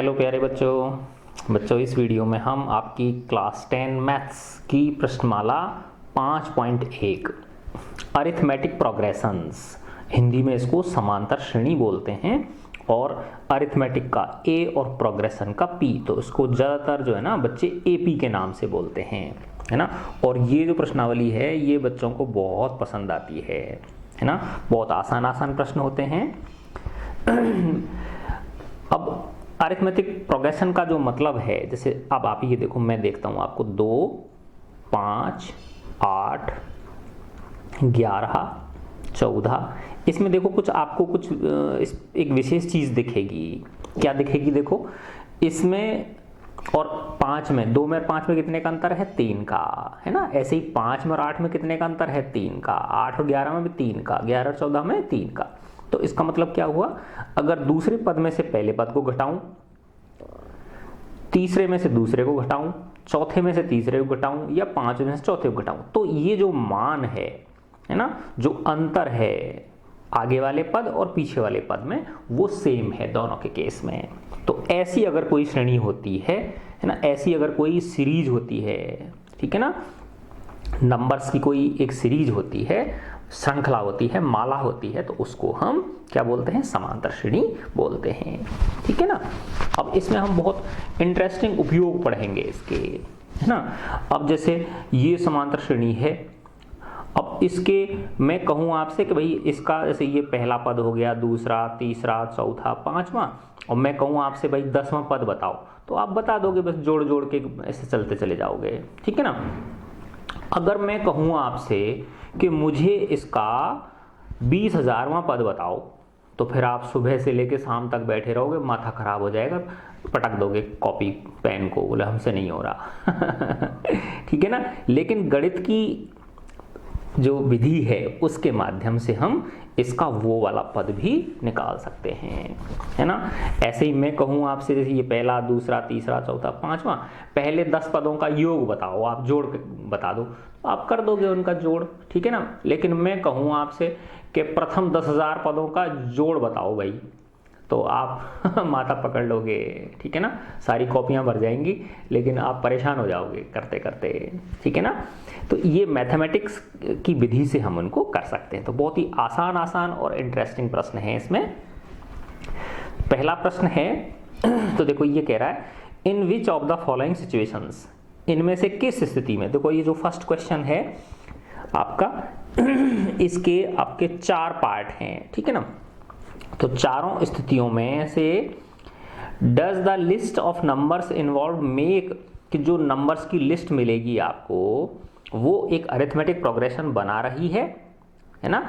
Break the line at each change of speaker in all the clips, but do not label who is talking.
Hello प्यारे बच्चों इस वीडियो में हम आपकी क्लास 10 मैथ्स की प्रश्नमाला 5.1 अरिथमेटिक प्रोग्रेशंस, हिंदी में इसको समांतर श्रेणी बोलते हैं, और अरिथमेटिक का ए और प्रोग्रेशन का पी, तो इसको ज़्यादातर जो है ना बच्चे एपी के नाम से बोलते हैं, है ना। और ये जो प्रश्नावली है ये बच्चों को बहुत पसंद आती है ना। बहुत आसान प्रश्न होते हैं। अब अरिथमेटिक प्रोग्रेशन का जो मतलब है, जैसे अब आप ये देखो, मैं देखता हूँ आपको 2, 5, 8, 11, 14, इसमें देखो कुछ आपको एक विशेष चीज़ दिखेगी। क्या दिखेगी? देखो इसमें और 5 में, 2 में और 5 में कितने का अंतर है? 3 का, है ना। ऐसे ही 5 में और 8 में कितने का अंतर है? 3 का। 8 और 11 में भी 3 का, 11 और 14 में 3 का। तो इसका मतलब क्या हुआ? अगर दूसरे पद में से पहले पद को घटाऊं, तीसरे में से दूसरे को घटाऊं, चौथे में से तीसरे को घटाऊं, या 5 में से चौथे को घटाऊं, तो ये जो मान है ना, जो अंतर है आगे वाले पद और पीछे वाले पद में, वो सेम है दोनों के केस में। तो ऐसी अगर कोई श्रेणी होती है ना, ऐसी अगर कोई सीरीज होती है, ठीक है ना, नंबर्स की कोई एक सीरीज होती है, श्रृंखला होती है, माला होती है, तो उसको हम क्या बोलते हैं? समांतर श्रेणी बोलते हैं, ठीक है ना। अब इसमें हम बहुत इंटरेस्टिंग उपयोग पढ़ेंगे इसके, है ना। अब जैसे ये समांतर श्रेणी है, अब इसके मैं कहूँ आपसे कि भाई इसका जैसे ये पहला पद हो गया, दूसरा, तीसरा, चौथा, पांचवा, और मैं कहूँ आपसे भाई 10वां पद बताओ, तो आप बता दोगे, बस जोड़ जोड़ के ऐसे चलते चले जाओगे, ठीक है ना। अगर मैं कहूँ आपसे कि मुझे इसका 20,000वां पद बताओ, तो फिर आप सुबह से लेकर शाम तक बैठे रहोगे, माथा खराब हो जाएगा, पटक दोगे कॉपी पेन को, बोले हमसे नहीं हो रहा। ठीक है ना। लेकिन गणित की जो विधि है उसके माध्यम से हम इसका वो वाला पद भी निकाल सकते हैं, है ना। ऐसे ही मैं कहूँ आपसे, जैसे ये पहला, दूसरा, तीसरा, चौथा, पांचवा, पहले 10 पदों का योग बताओ, आप जोड़ के बता दो, आप कर दोगे उनका जोड़, ठीक है ना। लेकिन मैं कहूँ आपसे कि प्रथम 10,000 पदों का जोड़ बताओ भाई, तो आप माथा पकड़ लोगे, ठीक है ना। सारी कॉपियां भर जाएंगी, लेकिन आप परेशान हो जाओगे करते करते, ठीक है ना। तो ये मैथमेटिक्स की विधि से हम उनको कर सकते हैं। तो बहुत ही आसान और इंटरेस्टिंग प्रश्न है इसमें। पहला प्रश्न है, तो देखो ये कह रहा है, in which of the following situations, इनमें से किस स्थिति में, देखो ये जो फर्स्ट क्वेश्चन है आपका, इसके आपके 4 पार्ट हैं, ठीक है ना। तो चारों स्थितियों में से does the list of numbers involve make, कि जो नंबर्स की लिस्ट मिलेगी आपको वो एक अरिथमेटिक प्रोग्रेशन बना रही है ना।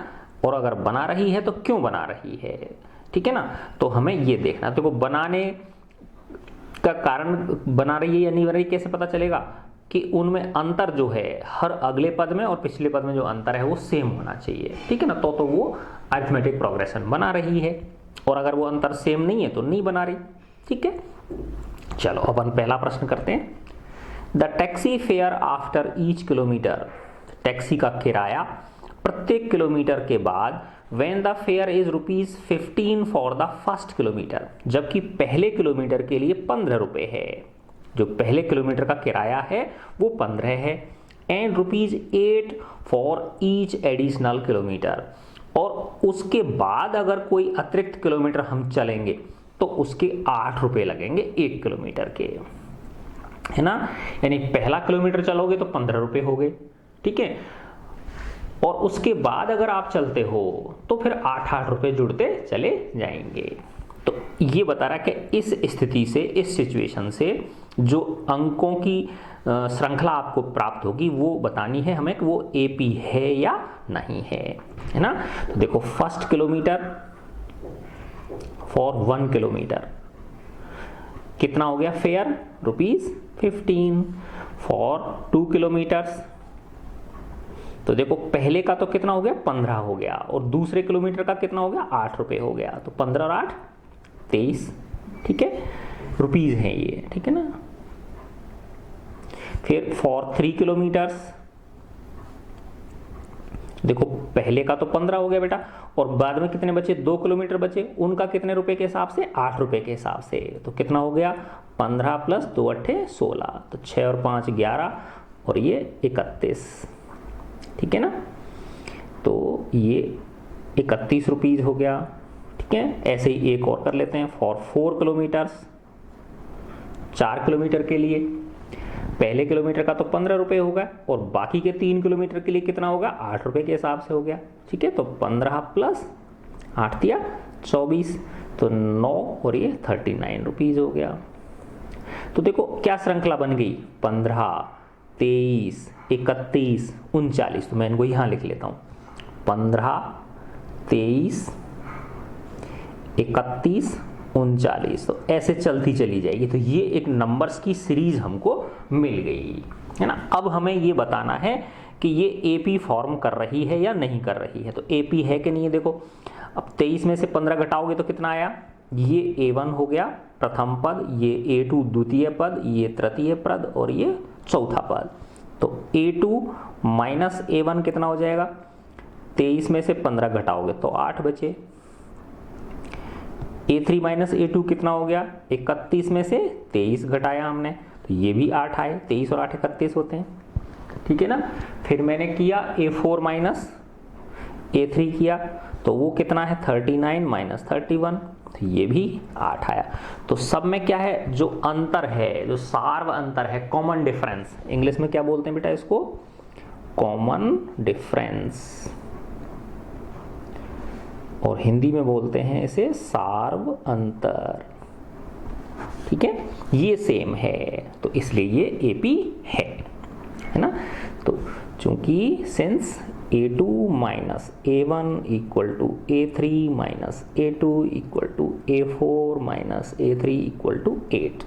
और अगर बना रही है तो क्यों बना रही है, ठीक है ना। तो हमें ये देखना, देखो बनाने का कारण, बना रही है या नहीं बना रही कैसे पता चलेगा? कि उनमें अंतर जो है, हर अगले पद में और पिछले पद में जो अंतर है वो सेम होना चाहिए, ठीक है ना। तो वो अरिथमेटिक प्रोग्रेशन बना रही है, और अगर वो अंतर सेम नहीं है तो नहीं बना रही, ठीक है। चलो अपन पहला प्रश्न करते हैं। The taxi fare after each kilometre, taxi का किराया प्रत्येक किलोमीटर के बाद, when the fair is ₹15 for the first kilometre, जबकि पहले किलोमीटर के लिए 15 रुपए है। जो पहले किलोमीटर का किराया है वो 15 है, and ₹8 for each additional kilometre, और उसके बाद अगर कोई अतिरिक्त किलोमीटर हम चलेंगे तो उसके 8 रुपए लगेंगे 1 किलोमीटर के, है ना। यानी पहला किलोमीटर चलोगे तो 15 रुपए हो गए, ठीक है, और उसके बाद अगर आप चलते हो तो फिर 8-8 रुपए जुड़ते चले जाएंगे। तो ये बता रहा है कि इस स्थिति से, इस सिचुएशन से जो अंकों की श्रृंखला आपको प्राप्त होगी वो बतानी है हमें कि वो एपी है या नहीं है ना। तो देखो फर्स्ट किलोमीटर फॉर 1 किलोमीटर कितना हो गया फेयर? ₹15 फॉर 2 किलोमीटर्स, तो देखो पहले का तो कितना हो गया? 15 हो गया, और दूसरे किलोमीटर का कितना हो गया? 8 रुपए हो गया। तो 15 और 8 23, ठीक है, रुपीज है ये, ठीक है ना। फिर फॉर 3 किलोमीटर्स, देखो पहले का तो 15 हो गया बेटा, और बाद में कितने बचे, 2 किलोमीटर बचे, उनका कितने रुपए के हिसाब से, 8 रुपए के हिसाब से। तो कितना हो गया, 15 प्लस 2 अट्ठे 16, तो 6 और 5 11 और ये 31, ठीक है ना। तो ये 31 रुपीज़ हो गया, ठीक है। ऐसे ही एक और कर लेते हैं, फॉर 4 किलोमीटर्स, 4 किलोमीटर के लिए पहले किलोमीटर का तो 15 रुपये होगा और बाकी के 3 किलोमीटर के लिए कितना होगा, 8 रुपये के हिसाब से हो गया, ठीक है। तो 15 प्लस 8 दिया 24, तो 9 और ये 39 रुपीज़ हो गया। तो देखो क्या श्रृंखला बन गई, 15, 23, 31, 39। तो मैं इनको यहाँ लिख लेता हूँ, 15, 23, 31, 39। तो ऐसे चलती चली जाएगी। तो ये एक नंबर्स की सीरीज हमको मिल गई है ना। अब हमें ये बताना है कि ये एपी फॉर्म कर रही है या नहीं कर रही है। तो एपी है कि नहीं है, देखो अब 23 में से 15 घटाओगे तो कितना आया, ये A1 हो गया प्रथम पद, ये A2 द्वितीय पद, ये तृतीय पद और ये चौथा पद। तो A2 माइनस A1 कितना हो जाएगा, 23 में से 15 घटाओगे तो 8 बचे। A3 माइनस A2 कितना हो गया, 31 में से 23 घटाया हमने तो ये भी 8 आए, 23 और 8 31 होते हैं, ठीक है ना। फिर मैंने किया A4 माइनस A3 किया तो वो कितना है, 39 माइनस 31, तो ये भी 8 आया। तो सब में क्या है, जो अंतर है, जो सार्व अंतर है, कॉमन डिफरेंस, इंग्लिश में क्या बोलते हैं बेटा इसको, कॉमन डिफरेंस, और हिंदी में बोलते हैं इसे सार्व अंतर, ठीक है। ये सेम है तो इसलिए ये एपी है ना। तो चूंकि since A2 minus A1 equal to A3 minus A2 equal to A4 minus A3 equal to 8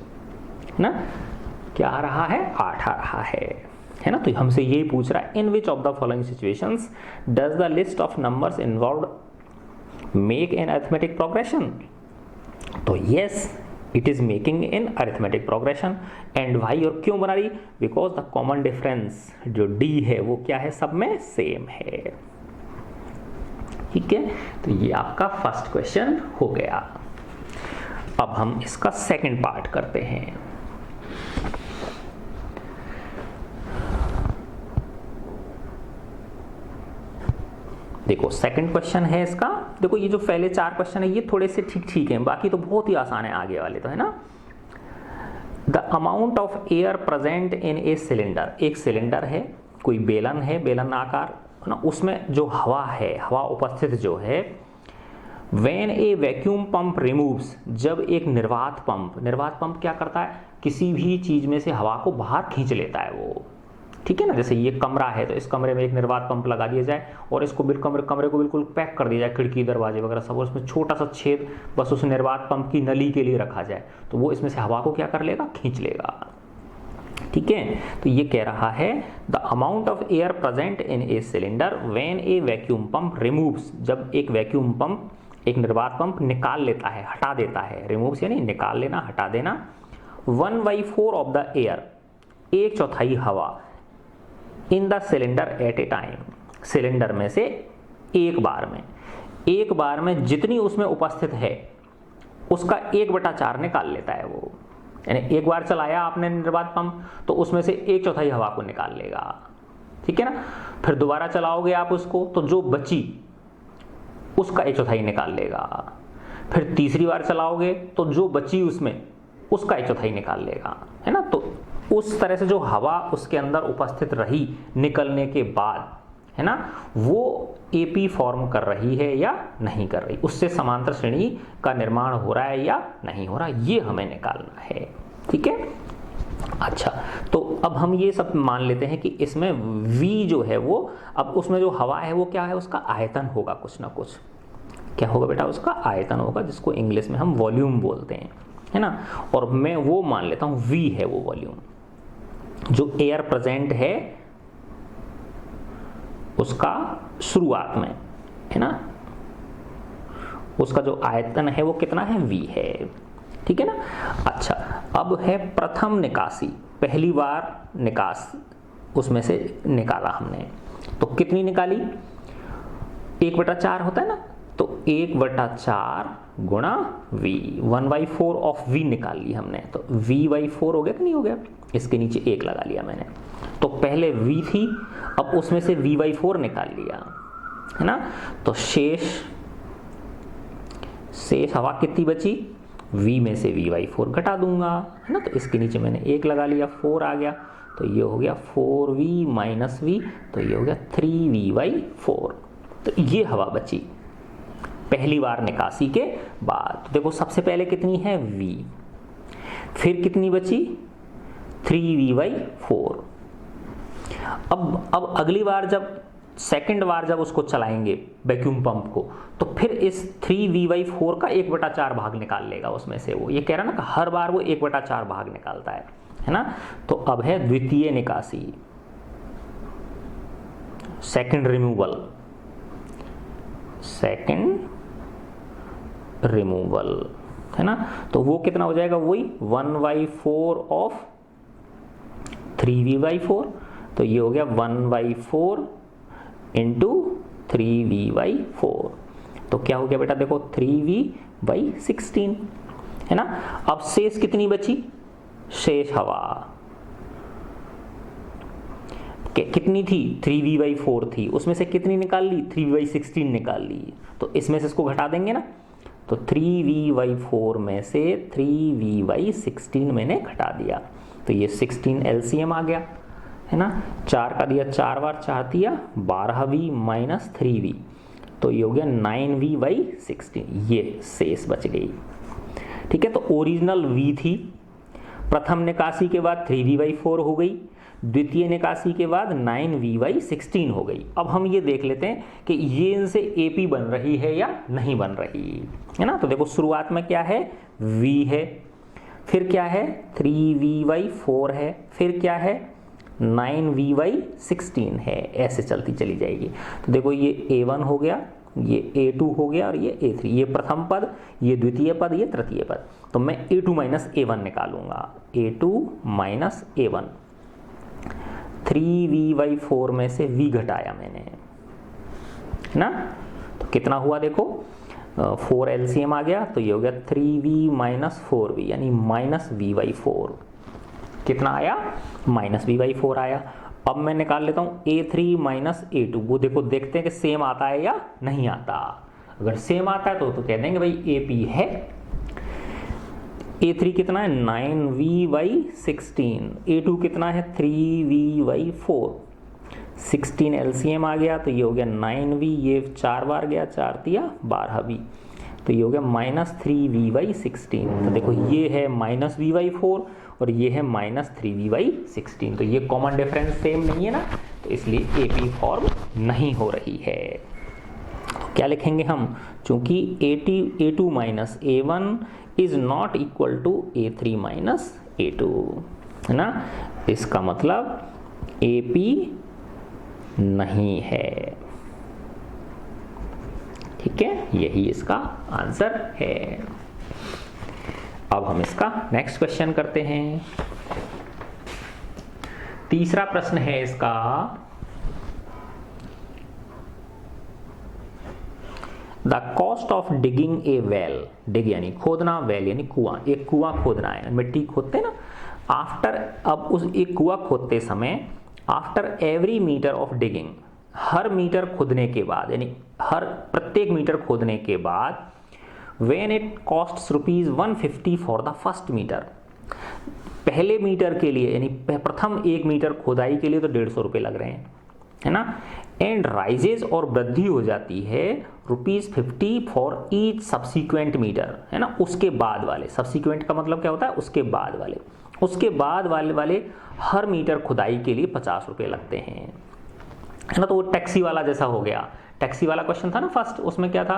है ना, क्या आ रहा है, 8 आ रहा है ना। तो हमसे यही पूछ रहा है, in which of the following situations does the list of numbers involved make an arithmetic progression. तो yes, it is making an arithmetic progression. And why, और क्यों बना रही, बिकॉज द कॉमन डिफरेंस जो डी है वो क्या है, सब में सेम है, ठीक है। तो ये आपका फर्स्ट क्वेश्चन हो गया। अब हम इसका सेकंड पार्ट करते हैं। देखो सेकंड क्वेश्चन है इसका, देखो ये जो पहले 4 क्वेश्चन है ये थोड़े से ठीक ठीक हैं, बाकी तो बहुत ही आसान है आगे वाले तो, है ना। The amount of air present in a cylinder, एक सिलेंडर है, कोई बेलन है, बेलन आकार है ना, उसमें जो हवा है, हवा उपस्थित जो है, when A vacuum pump removes, जब एक निर्वात पंप क्या करता है, किसी भी चीज में से हवा को बाहर खींच लेता है वो, ठीक है ना। जैसे ये कमरा है तो इस कमरे में एक निर्वात पंप लगा दिया जाए और इसको कमरे को बिल्कुल पैक कर दिया जाए, खिड़की दरवाजे वगैरह सब, और उसमें छोटा सा छेद बस उस निर्वात पंप की नली के लिए रखा जाए, तो वो इसमें से हवा को क्या कर लेगा, खींच लेगा, ठीक है। तो ये कह रहा है the amount of air present in a cylinder when A vacuum pump removes, जब एक वैक्यूम पंप, एक निर्वात पंप निकाल लेता है, हटा देता है, रिमूव्स यानी निकाल लेना, हटा देना, 1/4 ऑफ द एयर, 1/4 हवा, in the cylinder eight A time, cylinder में से एक बार में जितनी उसमें उपस्थित है उसका 1/4 निकाल लेता है वो, यानी एक बार चलाया आपने निर्वात पंप तो उसमें से 1/4 हवा को निकाल लेगा, ठीक है ना। फिर दोबारा चलाओगे आप उसको तो जो बची उसका 1/4 निकाल लेगा, फिर तीसरी बार चलाओगे तो जो बची उसमें उसका 1/4 निकाल लेगा, है ना। तो उस तरह से जो हवा उसके अंदर उपस्थित रही निकलने के बाद, है ना, वो एपी फॉर्म कर रही है या नहीं कर रही, उससे समांतर श्रेणी का निर्माण हो रहा है या नहीं हो रहा, ये हमें निकालना है, ठीक है। अच्छा, तो अब हम ये सब मान लेते हैं कि इसमें V जो है वो, अब उसमें जो हवा है वो क्या है, उसका आयतन होगा, कुछ ना कुछ क्या होगा बेटा, उसका आयतन होगा, जिसको इंग्लिश में हम वॉल्यूम बोलते हैं, है ना। और मैं वो मान लेता हूं V है वो वॉल्यूम, जो एयर प्रेजेंट है उसका शुरुआत में, है ना, उसका जो आयतन है वो कितना है, V है, ठीक है ना। अच्छा, अब है प्रथम निकासी, पहली बार निकास उसमें से निकाला हमने, तो कितनी निकाली, 1/4 होता है ना, तो 1/4 गुणा v, 1/4 ऑफ v निकाल ली हमने, तो v/4 हो गया कि नहीं हो गया, इसके नीचे 1 लगा लिया मैंने। तो पहले v थी, अब उसमें से v/4 निकाल लिया, है ना। तो शेष हवा कितनी बची, v में से v/4 घटा दूंगा, है ना। तो इसके नीचे मैंने 1 लगा लिया, 4 आ गया, तो ये हो गया 4v माइनस v, तो ये हो गया 3v/4। तो ये हवा बची पहली बार निकासी के बाद। तो देखो सबसे पहले कितनी है v, फिर कितनी बची 3v/4। अब अगली बार जब सेकंड बार जब उसको चलाएंगे वैक्यूम पंप को, तो फिर इस 3v/4 का 1/4 भाग निकाल लेगा उसमें से। वो ये कह रहा ना कि हर बार वो 1/4 भाग निकालता है ना। तो अब है द्वितीय निकासी, सेकंड रिमूवल, है ना। तो वो कितना हो जाएगा, वही 1/4 ऑफ 3v/4, तो ये हो गया 1/4 इंटू 3v/4। तो क्या हो गया बेटा, देखो 3v/16, है ना। अब शेष कितनी बची, शेष हवा कितनी थी, 3v/4 थी, उसमें से कितनी निकाल ली, 3v/16 निकाल ली। तो इसमें से इसको घटा देंगे ना, तो 3v/4 में से 3v/16 मैंने घटा दिया, तो ये 16 एलसीएम आ गया, है ना। 4 का दिया 4 बार, 4 दिया 12v माइनस 3v, तो ये हो गया 9v/16, ये शेष बच गई। ठीक है, तो ओरिजिनल v थी, प्रथम निकासी के बाद 3v/4 हो गई, द्वितीय निकासी के बाद 9v/16 हो गई। अब हम ये देख लेते हैं कि ये इनसे AP बन रही है या नहीं बन रही, है ना। तो देखो शुरुआत में क्या है, v है, फिर क्या है 3v/4 है, फिर क्या है 9v/16 है, ऐसे चलती चली जाएगी। तो देखो ये A1 हो गया, ये A2 हो गया और ये A3, ये प्रथम पद, ये द्वितीय पद, ये तृतीय पद। तो मैं A2 माइनस A1 निकालूंगा, A2 माइनस A1, 3v/4 में से v घटाया मैंने, है ना। तो कितना हुआ देखो, 4 एलसीएम आ गया, तो ये हो गया 3v माइनस 4v, यानी माइनस v/4। कितना आया, माइनस v/4 आया। अब मैं निकाल लेता हूँ A3 माइनस A2, वो देखो देखते हैं कि सेम आता है या नहीं आता। अगर सेम आता है तो कह देंगे भाई AP है। A3 कितना है 9v/16, A2 कितना है 3v/4, 16 एलसीएम आ गया, तो ये हो गया 9v, ये 4 बार गया, 4 दिया 12v, तो ये हो गया माइनस 3v/16। तो देखो ये है माइनस v/4 और ये है माइनस 3v/16, तो ये कॉमन डिफरेंस सेम नहीं है ना, तो इसलिए AP फॉर्म नहीं हो रही है। क्या लिखेंगे हम, चूंकि A2 minus A1 is not equal to A3 minus A2, है ना। इसका मतलब AP नहीं है, ठीक है, यही इसका आंसर है। अब हम इसका नेक्स्ट क्वेश्चन करते हैं। तीसरा प्रश्न है इसका, the cost of digging a well, dig यानी खोदना, वेल यानी कुआं, एक कुआं खोदना है, मिट्टी खोदते ना। आफ्टर, अब उस एक कुआं खोदते समय, after every metre of digging, हर मीटर खोदने के बाद, यानी हर प्रत्येक मीटर खोदने के बाद, when it costs ₹150 for the first metre, पहले मीटर के लिए यानी प्रथम 1 मीटर खोदाई के लिए तो 150 रुपये लग रहे हैं, है ना। एंड राइजेज, और वृद्धि हो जाती है ₹50 फॉर ईच सब्सिक्वेंट मीटर, है ना। उसके बाद वाले, सब्सिक्वेंट का मतलब क्या होता है, उसके बाद वाले, उसके बाद वाले हर मीटर खुदाई के लिए 50 रुपये लगते हैं, है ना। तो वो टैक्सी वाला जैसा हो गया, टैक्सी वाला क्वेश्चन था ना फर्स्ट, उसमें क्या था,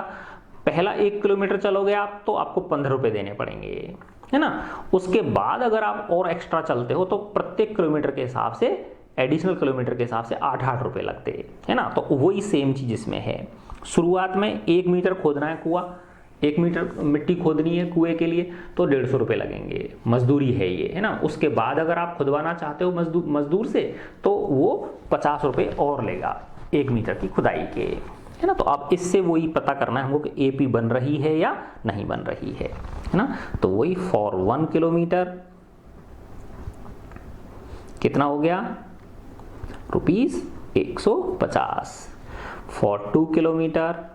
पहला 1 किलोमीटर चलोगे आप तो आपको 15 रुपये देने पड़ेंगे, है ना। उसके बाद अगर आप और एक्स्ट्रा चलते हो तो प्रत्येक किलोमीटर के हिसाब से, एडिशनल किलोमीटर के हिसाब से 8 रुपये लगते हैं, है ना। तो वही सेम चीज़ इसमें है। शुरुआत में 1 मीटर खोदना है कुआं, 1 मीटर मिट्टी खोदनी है कुएं के लिए तो 150 रुपये लगेंगे, मजदूरी है ये, है ना। उसके बाद अगर आप खुदवाना चाहते हो मजदूर से तो वो 50 रुपये और लेगा 1 मीटर की खुदाई के, है ना। तो अब इससे वही पता करना है हमको कि एपी बन रही है या नहीं बन रही है ना। तो वही फॉर 1 किलोमीटर कितना हो गया, ₹150। फॉर 2 किलोमीटर,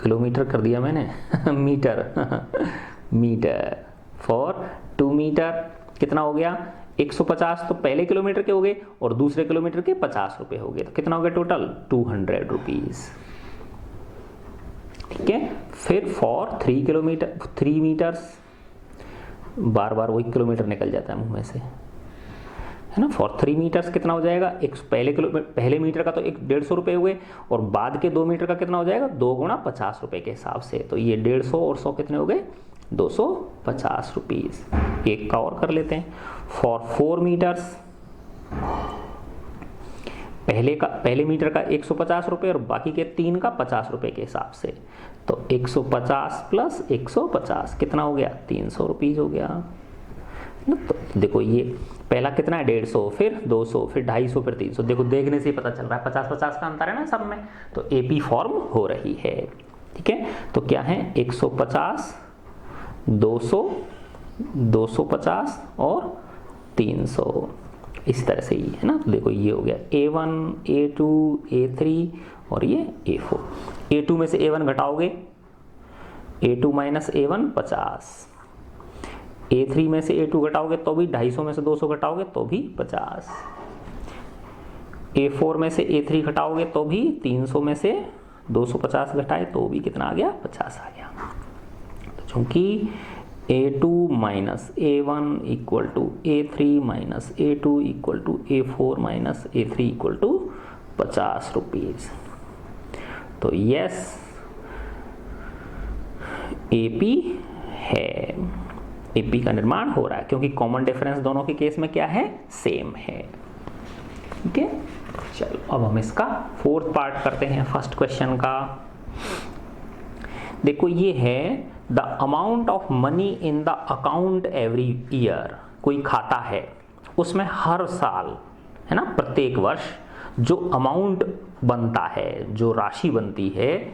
किलोमीटर कर दिया मैंने मीटर मीटर। फॉर 2 मीटर कितना हो गया, 150। तो पहले किलोमीटर के हो गए और दूसरे किलोमीटर के 50 रुपए हो गए, तो कितना हो गया टोटल, 200 रुपीज। ठीक है। फिर फॉर 3 किलोमीटर, 3 मीटर्स, बार बार वही किलोमीटर निकल जाता है मुंह में से, है ना। फॉर 3 मीटर्स कितना हो जाएगा, एक पहले मीटर का तो 150 रुपये हुए और बाद के 2 मीटर का कितना हो जाएगा, 2 गुणा 50 रुपये के हिसाब से। तो ये 150 और 100 कितने हो गए, 250 रुपीज। एक का और कर लेते हैं। फॉर 4 मीटर्स, पहले मीटर का 150 रुपये और बाकी के 3 का 50 रुपये के हिसाब से। तो 150 प्लस 150 कितना हो गया, 300 रुपीज हो गया। तो देखो ये पहला कितना है, 150, फिर 200, फिर 250, फिर 300। देखो देखने से ही पता चल रहा है 50-50 का अंतर है ना सब में। तो एपी फॉर्म हो रही है। ठीक है। तो क्या है, 150, 200, 250 और 300, इस तरह से ही है ना। तो देखो ये हो गया A1, A2, A3 और ये A4। A2 में से A1 घटाओगे, A2 minus A1 50। A3 में से A2 घटाओगे तो भी 250 में से 200 घटाओगे तो भी 50। A4 में से A3 घटाओगे तो भी 300 में से 250 घटाए तो भी कितना आ गया, 50 आ गया। तो चूंकि A2 minus A1 equal to A3 minus A2 equal to A4 minus A3 equal to 50 rupees. तो यस एपी है, एपी का निर्माण हो रहा है क्योंकि कॉमन डिफरेंस दोनों के केस में क्या है, सेम है। ठीक है। चलो अब हम इसका 4th पार्ट करते हैं फर्स्ट क्वेश्चन का। देखो ये है the amount of money in the account every year. कोई खाता है उसमें हर साल, है ना, प्रत्येक वर्ष जो अमाउंट बनता है, जो राशि बनती है,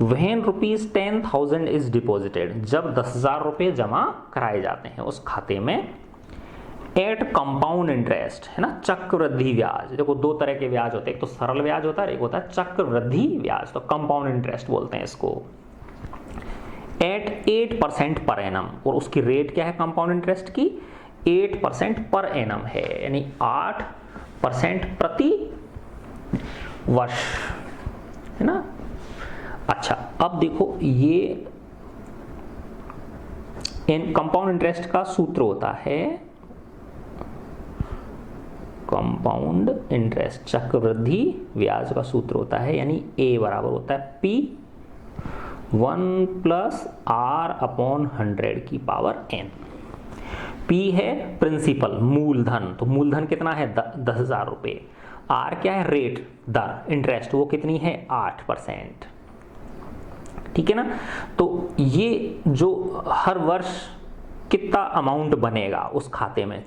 when ₹10,000 इज डिपॉजिटेड, जब 10,000 रुपये जमा कराए जाते हैं उस खाते में, एट कंपाउंड इंटरेस्ट, है ना, चक्रवृद्धि ब्याज। देखो दो तरह के ब्याज होते हैं, एक तो सरल ब्याज होता है, एक होता है चक्रवृद्धि ब्याज, तो कंपाउंड इंटरेस्ट बोलते हैं इसको। एट 8% पर एनम, और उसकी रेट क्या है कंपाउंड इंटरेस्ट की, 8% पर एनम है, यानी 8% प्रति वर्ष, है ना। अच्छा अब देखो ये कंपाउंड इंटरेस्ट का सूत्र होता है, कंपाउंड इंटरेस्ट चक्रवृद्धि ब्याज का सूत्र होता है, यानी A बराबर होता है P 1 + R/100 की पावर n। P है प्रिंसिपल, मूलधन, तो मूलधन कितना है 10,000 रुपये। R क्या है, रेट, दर, इंटरेस्ट, वो कितनी है 8%। ठीक है ना। तो ये जो हर वर्ष कितना अमाउंट बनेगा उस खाते में,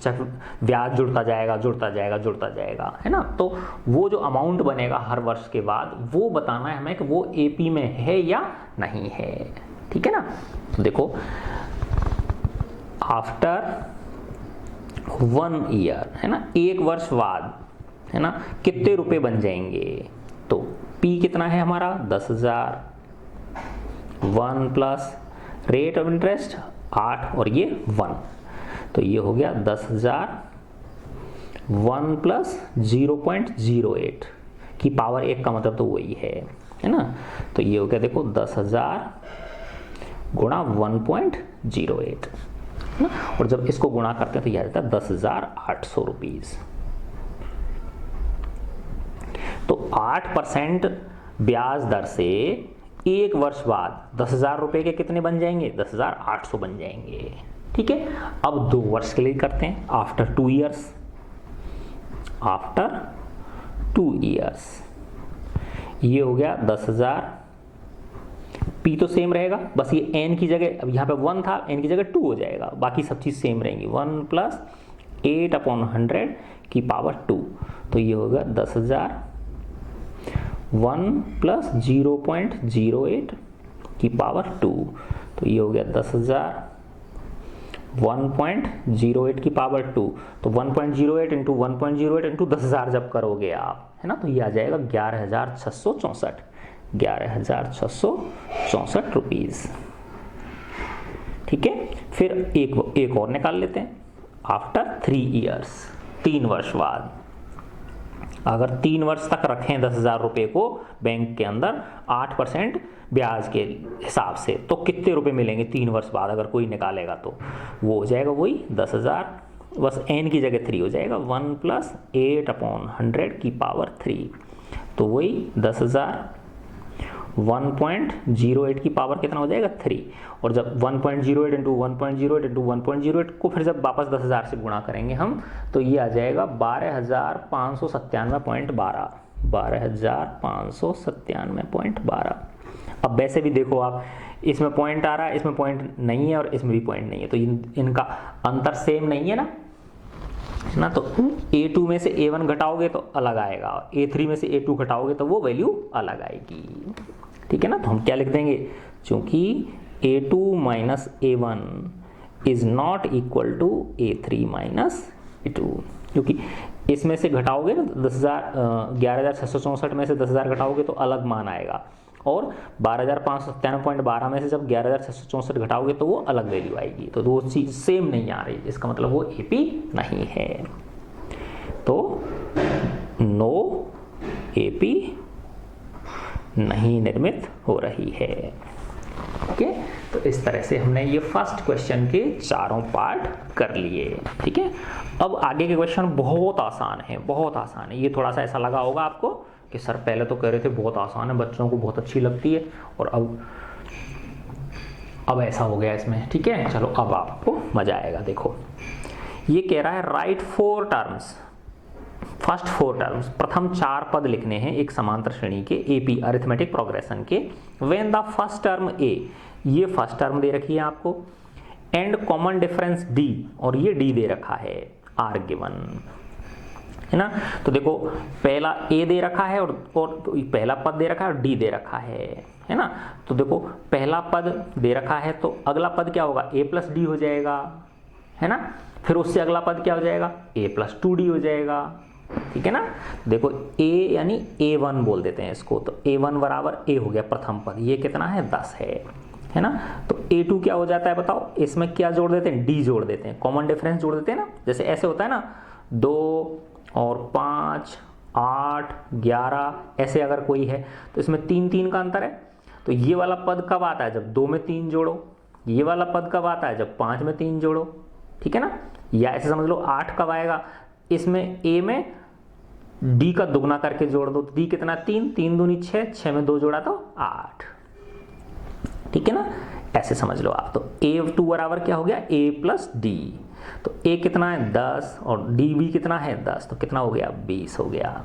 ब्याज जुड़ता जाएगा जुड़ता जाएगा जुड़ता जाएगा, है ना। तो वो जो अमाउंट बनेगा हर वर्ष के बाद, वो बताना है हमें कि वो एपी में है या नहीं है। ठीक है ना। तो देखो आफ्टर 1 ईयर, है ना, एक वर्ष बाद, है ना, कितने रुपए बन जाएंगे। तो पी कितना है हमारा 10,000, 1 प्लस रेट ऑफ इंटरेस्ट 8 और ये 1, तो ये हो गया 10,000, 1 प्लस 0.08 की पावर 1 का मतलब तो वही है ना। तो ये हो गया देखो 10,000 गुणा 1.08, है ना। और जब इसको गुणा करते हैं तो यह आता है 10,800 रुपीज। तो 8% ब्याज दर से एक वर्ष बाद 10,000 रुपए के कितने बन जाएंगे, 10,800 बन जाएंगे। ठीक है। अब 2 वर्ष के लिए करते हैं, आफ्टर 2 ईयर्स, आफ्टर 2 ईयर्स ये हो गया 10,000, पी तो सेम रहेगा, बस ये एन की जगह, अब यहाँ पे 1 था, एन की जगह 2 हो जाएगा, बाकी सब चीज सेम रहेंगी। 1 प्लस 8/100 की पावर 2, तो ये होगा 10,000, 1 प्लस 0.08 की पावर 2, तो ये हो गया 10,000। 1.08 की पावर 2, तो 1.08 इंटू 1.08 इंटू 10,000 जब करोगे आप, है ना, तो ये आ जाएगा 11,664, 11,664 रुपीज़। ठीक है, फिर एक और निकाल लेते हैं। आफ्टर 3 ईयर्स, 3 वर्ष बाद, अगर 3 वर्ष तक रखें 10,000 रुपये को बैंक के अंदर 8% ब्याज के हिसाब से, तो कितने रुपए मिलेंगे 3 वर्ष बाद अगर कोई निकालेगा? तो वो हो जाएगा वही 10,000, बस n की जगह 3 हो जाएगा, 1 प्लस 8/100 की पावर 3, तो वही 10,000। 1.08 की पावर कितना हो जाएगा 3, और जब 1.08 इंटू 1.08 इंटू 1.08 को फिर जब वापस 10,000 से गुणा करेंगे हम, तो ये आ जाएगा 12,597.12, 12,597.12। अब वैसे भी देखो आप, इसमें पॉइंट आ रहा है, इसमें पॉइंट नहीं है और इसमें भी पॉइंट नहीं है, तो इनका अंतर सेम नहीं है ना, तो A2 में से A1 घटाओगे तो अलग आएगा, A3 में से A2 घटाओगे तो वो वैल्यू अलग आएगी। ठीक है ना, तो हम क्या लिख देंगे, चूंकि A2 minus A1 is not equal to A3 minus A2, क्योंकि इसमें से घटाओगे ना 11,664 में से 10,000 घटाओगे तो अलग मान आएगा, और 12,597.12 में से जब 11,664 घटाओगे तो वो अलग वैल्यू आएगी, तो वो चीज़ सेम नहीं आ रही, इसका मतलब वो AP नहीं है। तो नो AP नहीं निर्मित हो रही है। ओके, तो इस तरह से हमने ये फर्स्ट क्वेश्चन के चारों पार्ट कर लिए। ठीक है, अब आगे के क्वेश्चन बहुत आसान है, बहुत आसान है। ये थोड़ा सा ऐसा लगा होगा आपको कि सर पहले तो कह रहे थे बहुत आसान है, बच्चों को बहुत अच्छी लगती है, और अब ऐसा हो गया इसमें। ठीक है, चलो अब आपको मजा आएगा। देखो, ये कह रहा है राइट 4 टर्म्स, फर्स्ट 4 टर्म्स, प्रथम 4 पद लिखने हैं एक समांतर श्रेणी के AP अरिथमेटिक प्रोग्रेशन के, when the first term A, ये फर्स्ट टर्म दे रखी है आपको, एंड कॉमन डिफरेंस D, और ये D दे रखा है, आर गिवन, है ना। तो देखो पहला A दे रखा है और पहला पद दे रखा है और D दे रखा है ना। तो देखो पहला पद दे रखा है तो अगला पद क्या होगा, A प्लस D हो जाएगा, है ना। फिर उससे अगला पद क्या हो जाएगा, A प्लस 2D हो जाएगा। ठीक है ना, देखो A यानी A1 बोल देते हैं इसको, तो A1 बराबर A हो गया प्रथम पद, ये कितना है 10 है ना। तो A2 क्या हो जाता है बताओ, इसमें क्या जोड़ देते हैं, D जोड़ देते हैं, कॉमन डिफरेंस जोड़ देते हैं ना, जैसे ऐसे होता है ना 2 और 5, 8, 11 ऐसे अगर कोई है तो इसमें 3 का अंतर है। तो ये वाला पद कब आता है, जब 2 में 3 जोड़ो, ये वाला पद कब आता है, जब 5 में 3 जोड़ो। ठीक है ना, या ऐसे समझ लो 8 कब आएगा, इसमें A में D का दुगना करके जोड़ दो, तो D कितना 3, 3 दूनी 6, 6 में 2 जोड़ा तो 8। ठीक है ना, ऐसे समझ लो आप। तो A2 बराबर क्या हो गया, A प्लस D, तो A कितना है 10 और D भी कितना है 10, तो कितना हो गया 20 हो गया।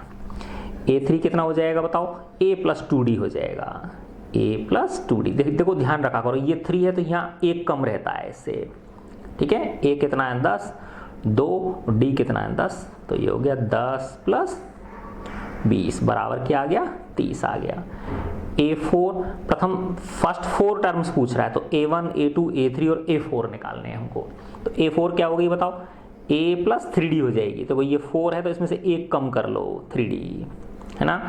A3 कितना हो जाएगा बताओ, A प्लस 2D हो जाएगा, A प्लस 2D। देखो ध्यान रखा करो, ये 3 है तो यहाँ 1 कम रहता है इससे। ठीक है, A कितना है 10, 2, D कितना है 10, तो ये हो गया 10 प्लस 20 बराबर क्या आ गया, 30 आ गया। A4 प्रथम फर्स्ट 4 टर्म्स पूछ रहा है, तो A1, A2, A3 और A4 निकालने हैं हमको। तो A4 क्या हो गई बताओ, A प्लस 3D हो जाएगी, तो ये 4 है तो इसमें से 1 कम कर लो 3D, है ना।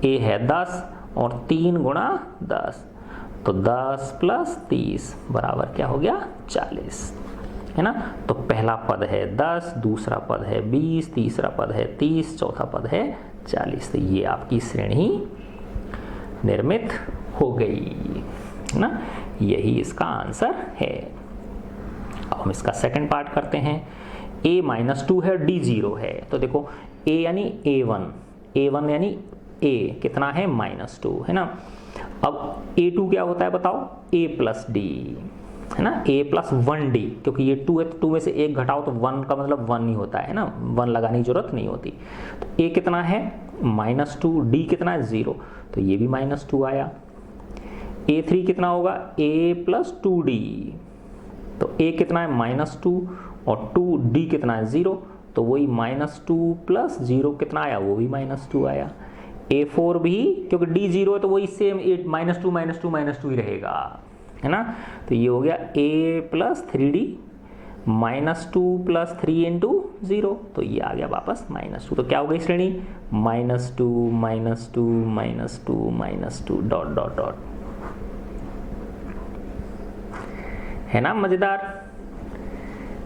A है 10 और 3 गुणा 10, तो 10 प्लस 30 बराबर क्या हो गया 40, है ना। तो पहला पद है 10, दूसरा पद है 20, तीसरा पद है 30, चौथा पद है 40। तो ये आपकी श्रेणी निर्मित हो गई, है ना। यही इसका आंसर है। अब हम इसका सेकंड पार्ट करते हैं। A माइनस 2 है, D 0 है, तो देखो A यानी A1, A1 यानी A कितना है -2, है ना। अब A2 क्या होता है बताओ, A प्लस D, है ना, A प्लस 1D, क्योंकि ये 2 है तो 2 में से 1 घटाओ तो 1 का मतलब 1 ही होता है ना, 1 लगाने की जरूरत नहीं होती। तो A कितना है -2, D कितना है 0, तो ये भी -2 आया। A3 कितना होगा, A प्लस 2D, तो A कितना है -2 और 2D कितना है 0, तो वही -2 प्लस 0 कितना आया, वो भी -2 आया। A4 भी, क्योंकि D 0 है तो वही सेम -2 ही रहेगा, है ना। तो ये हो गया A plus 3D -2 plus 3 into 0, तो ये आ गया वापस -2। तो क्या हो गई श्रेणी? -2 डॉट डॉट डॉट, है ना मजेदार।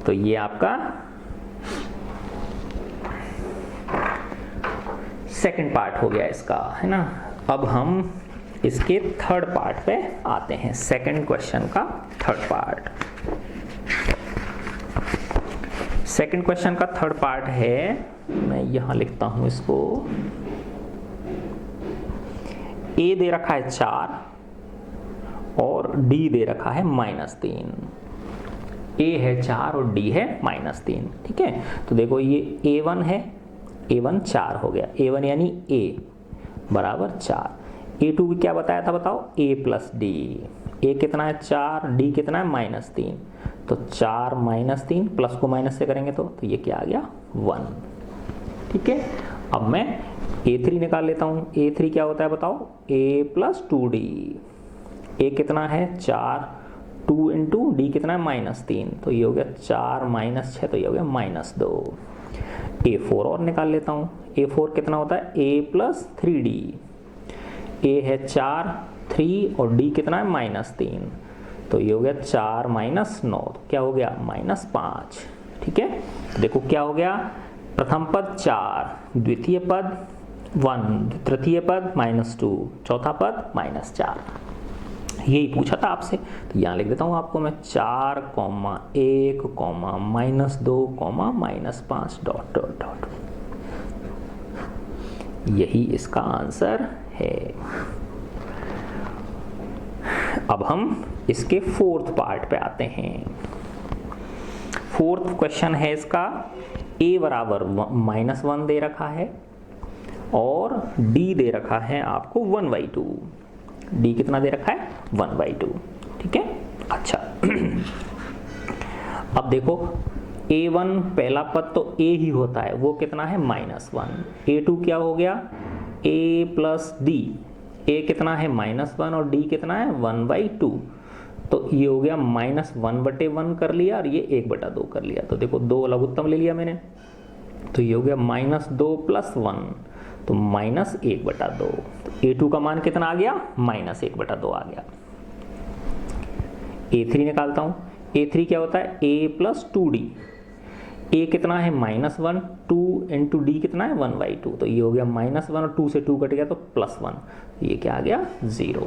तो ये आपका सेकंड पार्ट हो गया इसका, है ना। अब हम इसके थर्ड पार्ट पे आते हैं, सेकंड क्वेश्चन का थर्ड पार्ट। सेकंड क्वेश्चन का थर्ड पार्ट है, मैं यहां लिखता हूं इसको, A दे रखा है 4 और D दे रखा है -3। A है 4 और D है -3, ठीक है। तो देखो ये A1 है, A1 4 हो गया, A1 यानी A बराबर 4। A2 भी क्या बताया था बताओ? A plus D। A कितना है? 4, D कितना है? -3। तो 4 -3 प्लस को माइनस से करेंगे तो ये क्या आ गया? 1, ठीक है। अब मैं A3 निकाल लेता हूँ। A3 क्या होता है बताओ? A plus 2D। A कितना है? 4, 2 इंटू D कितना है? -3, तो ये हो गया 4 -6, तो ये हो गया -2। A4 और निकाल लेता हूँ। A4 कितना होता है? A plus 3D। A है 4, 3 और D कितना है? -3, तो ये हो गया 4 -9, तो क्या हो गया? -5, ठीक है। देखो क्या हो गया? प्रथम पद 4, द्वितीय पद 1, तृतीय पद -2, चौथा पद -4। यही पूछा था आपसे, तो यहाँ लिख देता हूँ आपको मैं 4, 1, -2, -5 डॉट डॉट डॉट। यही इसका आंसर है। अब हम इसके फोर्थ पार्ट पे आते हैं। फोर्थ क्वेश्चन है इसका, A बराबर -1 दे रखा है और D दे रखा है आपको 1/2। D कितना दे रखा है? 1/2, ठीक है। अच्छा अब देखो A1 पहला पद तो A ही होता है, वो कितना है? -1। A2 क्या हो गया? A plus D। A कितना है? -1 और D कितना है? 1/2, तो ये हो गया -1/1 कर लिया और ये 1/2 कर लिया। तो देखो 2 लघुत्तम ले लिया मैंने, तो ये हो गया -2 + 1, तो -1/2। तो A2 का मान कितना आ गया? -1/2 आ गया। A3 निकालता हूँ। A3 क्या होता है? A plus 2D। A कितना है? -1, 2 इंटू D कितना है? 1/2, तो ये हो गया -1 और 2 से 2 कट गया तो +1, ये क्या आ गया? 0,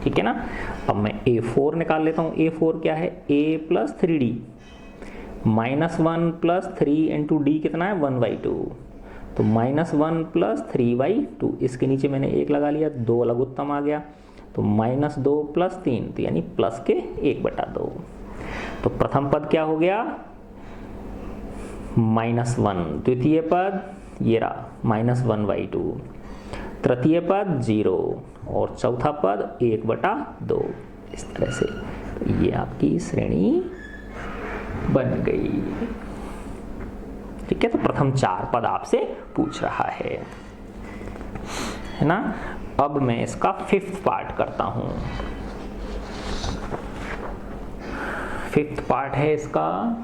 ठीक है ना। अब मैं A4 निकाल लेता हूँ। A4 क्या है? A plus 3D। -1 + 3 into D कितना है? 1/2, तो -1 + 3/2, इसके नीचे मैंने 1 लगा लिया, 2 लघुत्तम आ गया, तो -2 + 3, तो यानी प्लस के 1/2। तो प्रथम पद क्या हो गया? -1, द्वितीय पद ये रहा -1/2, तृतीय पद 0 और चौथा पद 1/2, इस तरह से। तो ये आपकी श्रेणी बन गई, ठीक है। तो प्रथम 4 पद आपसे पूछ रहा है ना। अब मैं इसका 5th पार्ट करता हूं। 5th पार्ट है इसका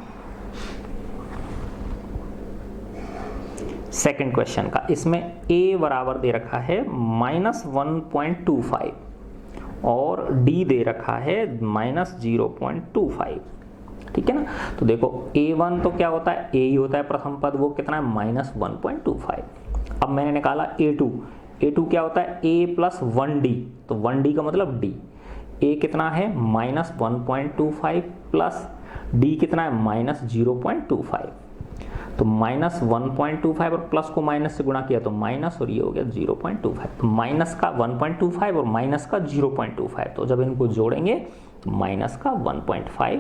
सेकंड क्वेश्चन का। इसमें A बराबर दे रखा है -1.25 और D दे रखा है -0.25, ठीक है ना। तो देखो A1 तो क्या होता है? A ही होता है प्रथम पद, वो कितना है? -1.25। अब मैंने निकाला A2। A2 क्या होता है? A प्लस 1D, तो 1D का मतलब D। A कितना है? -1.25 प्लस D कितना है? -0.25, तो -1.25 और प्लस को माइनस से गुणा किया तो माइनस, और ये हो गया 0.25। तो माइनस का 1.25 और माइनस का 0.25, तो जब इनको जोड़ेंगे तो माइनस का 1.5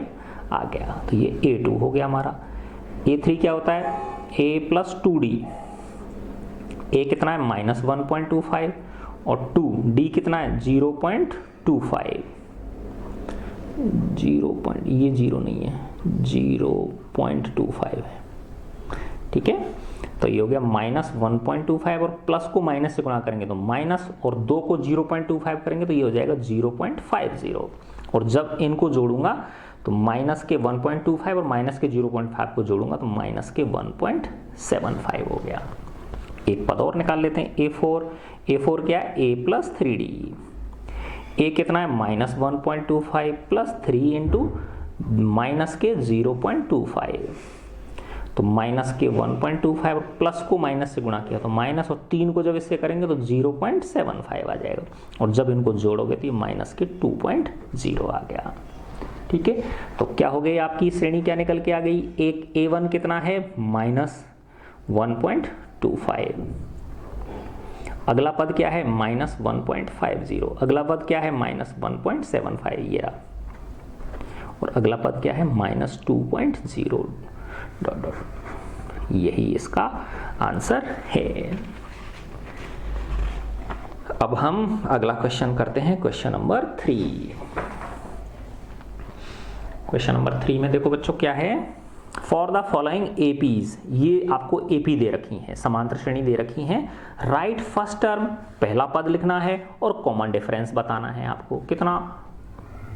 आ गया, तो ये A2 हो गया हमारा। A3 क्या होता है? A plus 2D। A कितना है? -1.25 और 2D कितना है? 0.25। ये 0 नहीं है, 0.25 है, ठीक है। तो ये हो गया -1.25 और प्लस को माइनस से गुणा करेंगे तो माइनस, और 2 को 0.25 करेंगे तो ये हो जाएगा 0.50। और जब इनको जोड़ूंगा तो माइनस के 1.25 और माइनस के 0.5 को जोड़ूंगा तो माइनस के 1.75 हो गया। एक पद और निकाल लेते हैं, A4 क्या है, A प्लस 3D। A कितना है, -1.25 प्लस 3 इंटू माइनस के 0.25, तो माइनस के 1.25 और प्लस को माइनस से गुणा किया तो माइनस, और 3 को जब इससे करेंगे तो 0.75 आ जाएगा, और जब इनको जोड़ोगे तो ये माइनस के 2.0 आ गया। ठीक है, तो क्या हो गई आपकी श्रेणी, क्या निकल के आ गई, एक A1 कितना है, -1.25, अगला पद क्या है, -1.50, अगला पद क्या है, -1.75 ये रहा, और अगला पद क्या है, -2.0 डॉट डॉट, यही इसका आंसर है। अब हम अगला क्वेश्चन करते हैं, क्वेश्चन नंबर 3। क्वेश्चन नंबर 3 में देखो बच्चों क्या है, फॉर द फॉलोइंग एपीज, ये आपको एपी दे रखी हैं, समांतर श्रेणी दे रखी हैं, राइट फर्स्ट टर्म, पहला पद लिखना है और कॉमन डिफरेंस बताना है आपको। कितना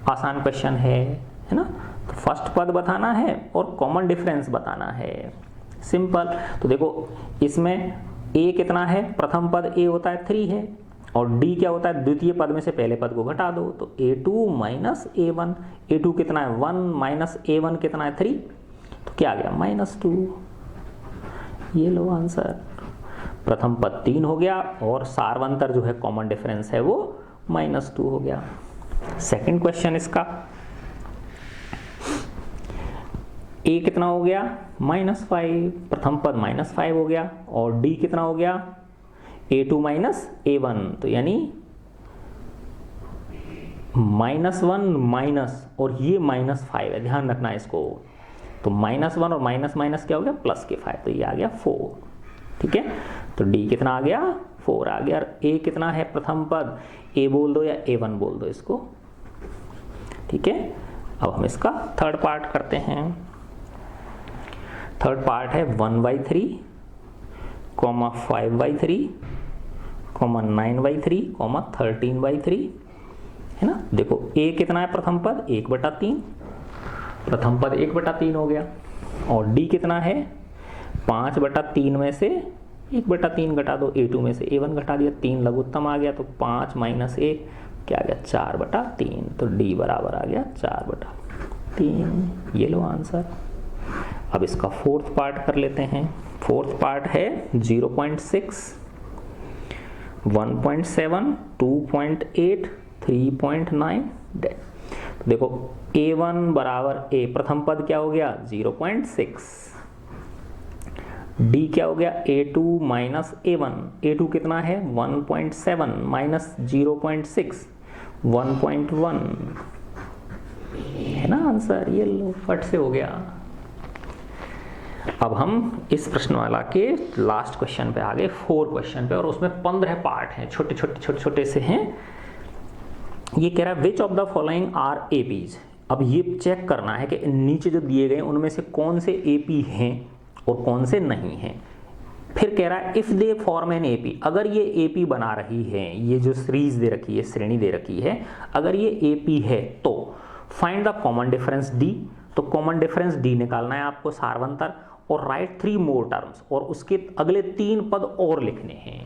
आसान क्वेश्चन है ना, तो फर्स्ट पद बताना है और कॉमन डिफरेंस बताना है, सिंपल। तो देखो इसमें a कितना है, प्रथम पद a होता है 3 है, और d क्या होता है, द्वितीय पद में से पहले पद को घटा दो तो a2 माइनस a1, a2 कितना है 1 माइनस a1 कितना है 3, तो क्या आ गया -2, ये लो आंसर। प्रथम पद 3 हो गया और सार्वंतर जो है कॉमन डिफरेंस है वो -2 हो गया। सेकंड क्वेश्चन इसका, a कितना हो गया -5, प्रथम पद -5 हो गया, और d कितना हो गया a2 माइनस a1, तो यानी -1 माइनस, और ये -5 है, ध्यान रखना इसको, तो -1 और माइनस माइनस क्या हो गया प्लस के 5, तो ये आ गया 4। ठीक है, तो d कितना आ गया 4 आ गया, और a कितना है प्रथम पद, a बोल दो या a1 बोल दो इसको। ठीक है, अब हम इसका थर्ड पार्ट करते हैं। थर्ड पार्ट है 1/3, 5/3, 9/3, 13/3, है ना। देखो a कितना है प्रथम पद 1/3, प्रथम पद 1/3 हो गया, और d कितना है 5/3 में से 1/3 घटा दो, a2 में से a1 घटा दिया, 3 लघुत्तम आ गया, तो 5 माइनस 1 क्या आ गया 4/3, तो d बराबर आ गया 4/3, ये लो आंसर। अब इसका फोर्थ पार्ट कर लेते हैं। फोर्थ पार्ट है 0.6, 1.7, 2.8, 3.9। देखो a1 बराबर a, प्रथम पद क्या हो गया 0.6, d क्या हो गया a2 माइनस a1, a2 कितना है 1.7 माइनस 0.6, 1.1, है ना आंसर, ये लो फट से हो गया। अब हम इस प्रश्नमाला के लास्ट क्वेश्चन पे आ गए, 4 क्वेश्चन पे, और उसमें 15 पार्ट हैं, छोटे छोटे से हैं। ये कह रहा है which of the following are APs. अब ये चेक करना है कि नीचे जो दिए गए उनमें से कौन से एपी हैं और कौन से नहीं हैं। फिर कह रहा है if they form an AP, अगर ये एपी बना रही है, ये जो सीरीज दे रखी है, श्रेणी दे रखी है, अगर ये एपी है तो find the common difference D. तो कॉमन डिफरेंस डी निकालना है आपको, सार्वंतर, और राइट 3 मोर टर्म्स, और उसके अगले 3 पद और लिखने हैं,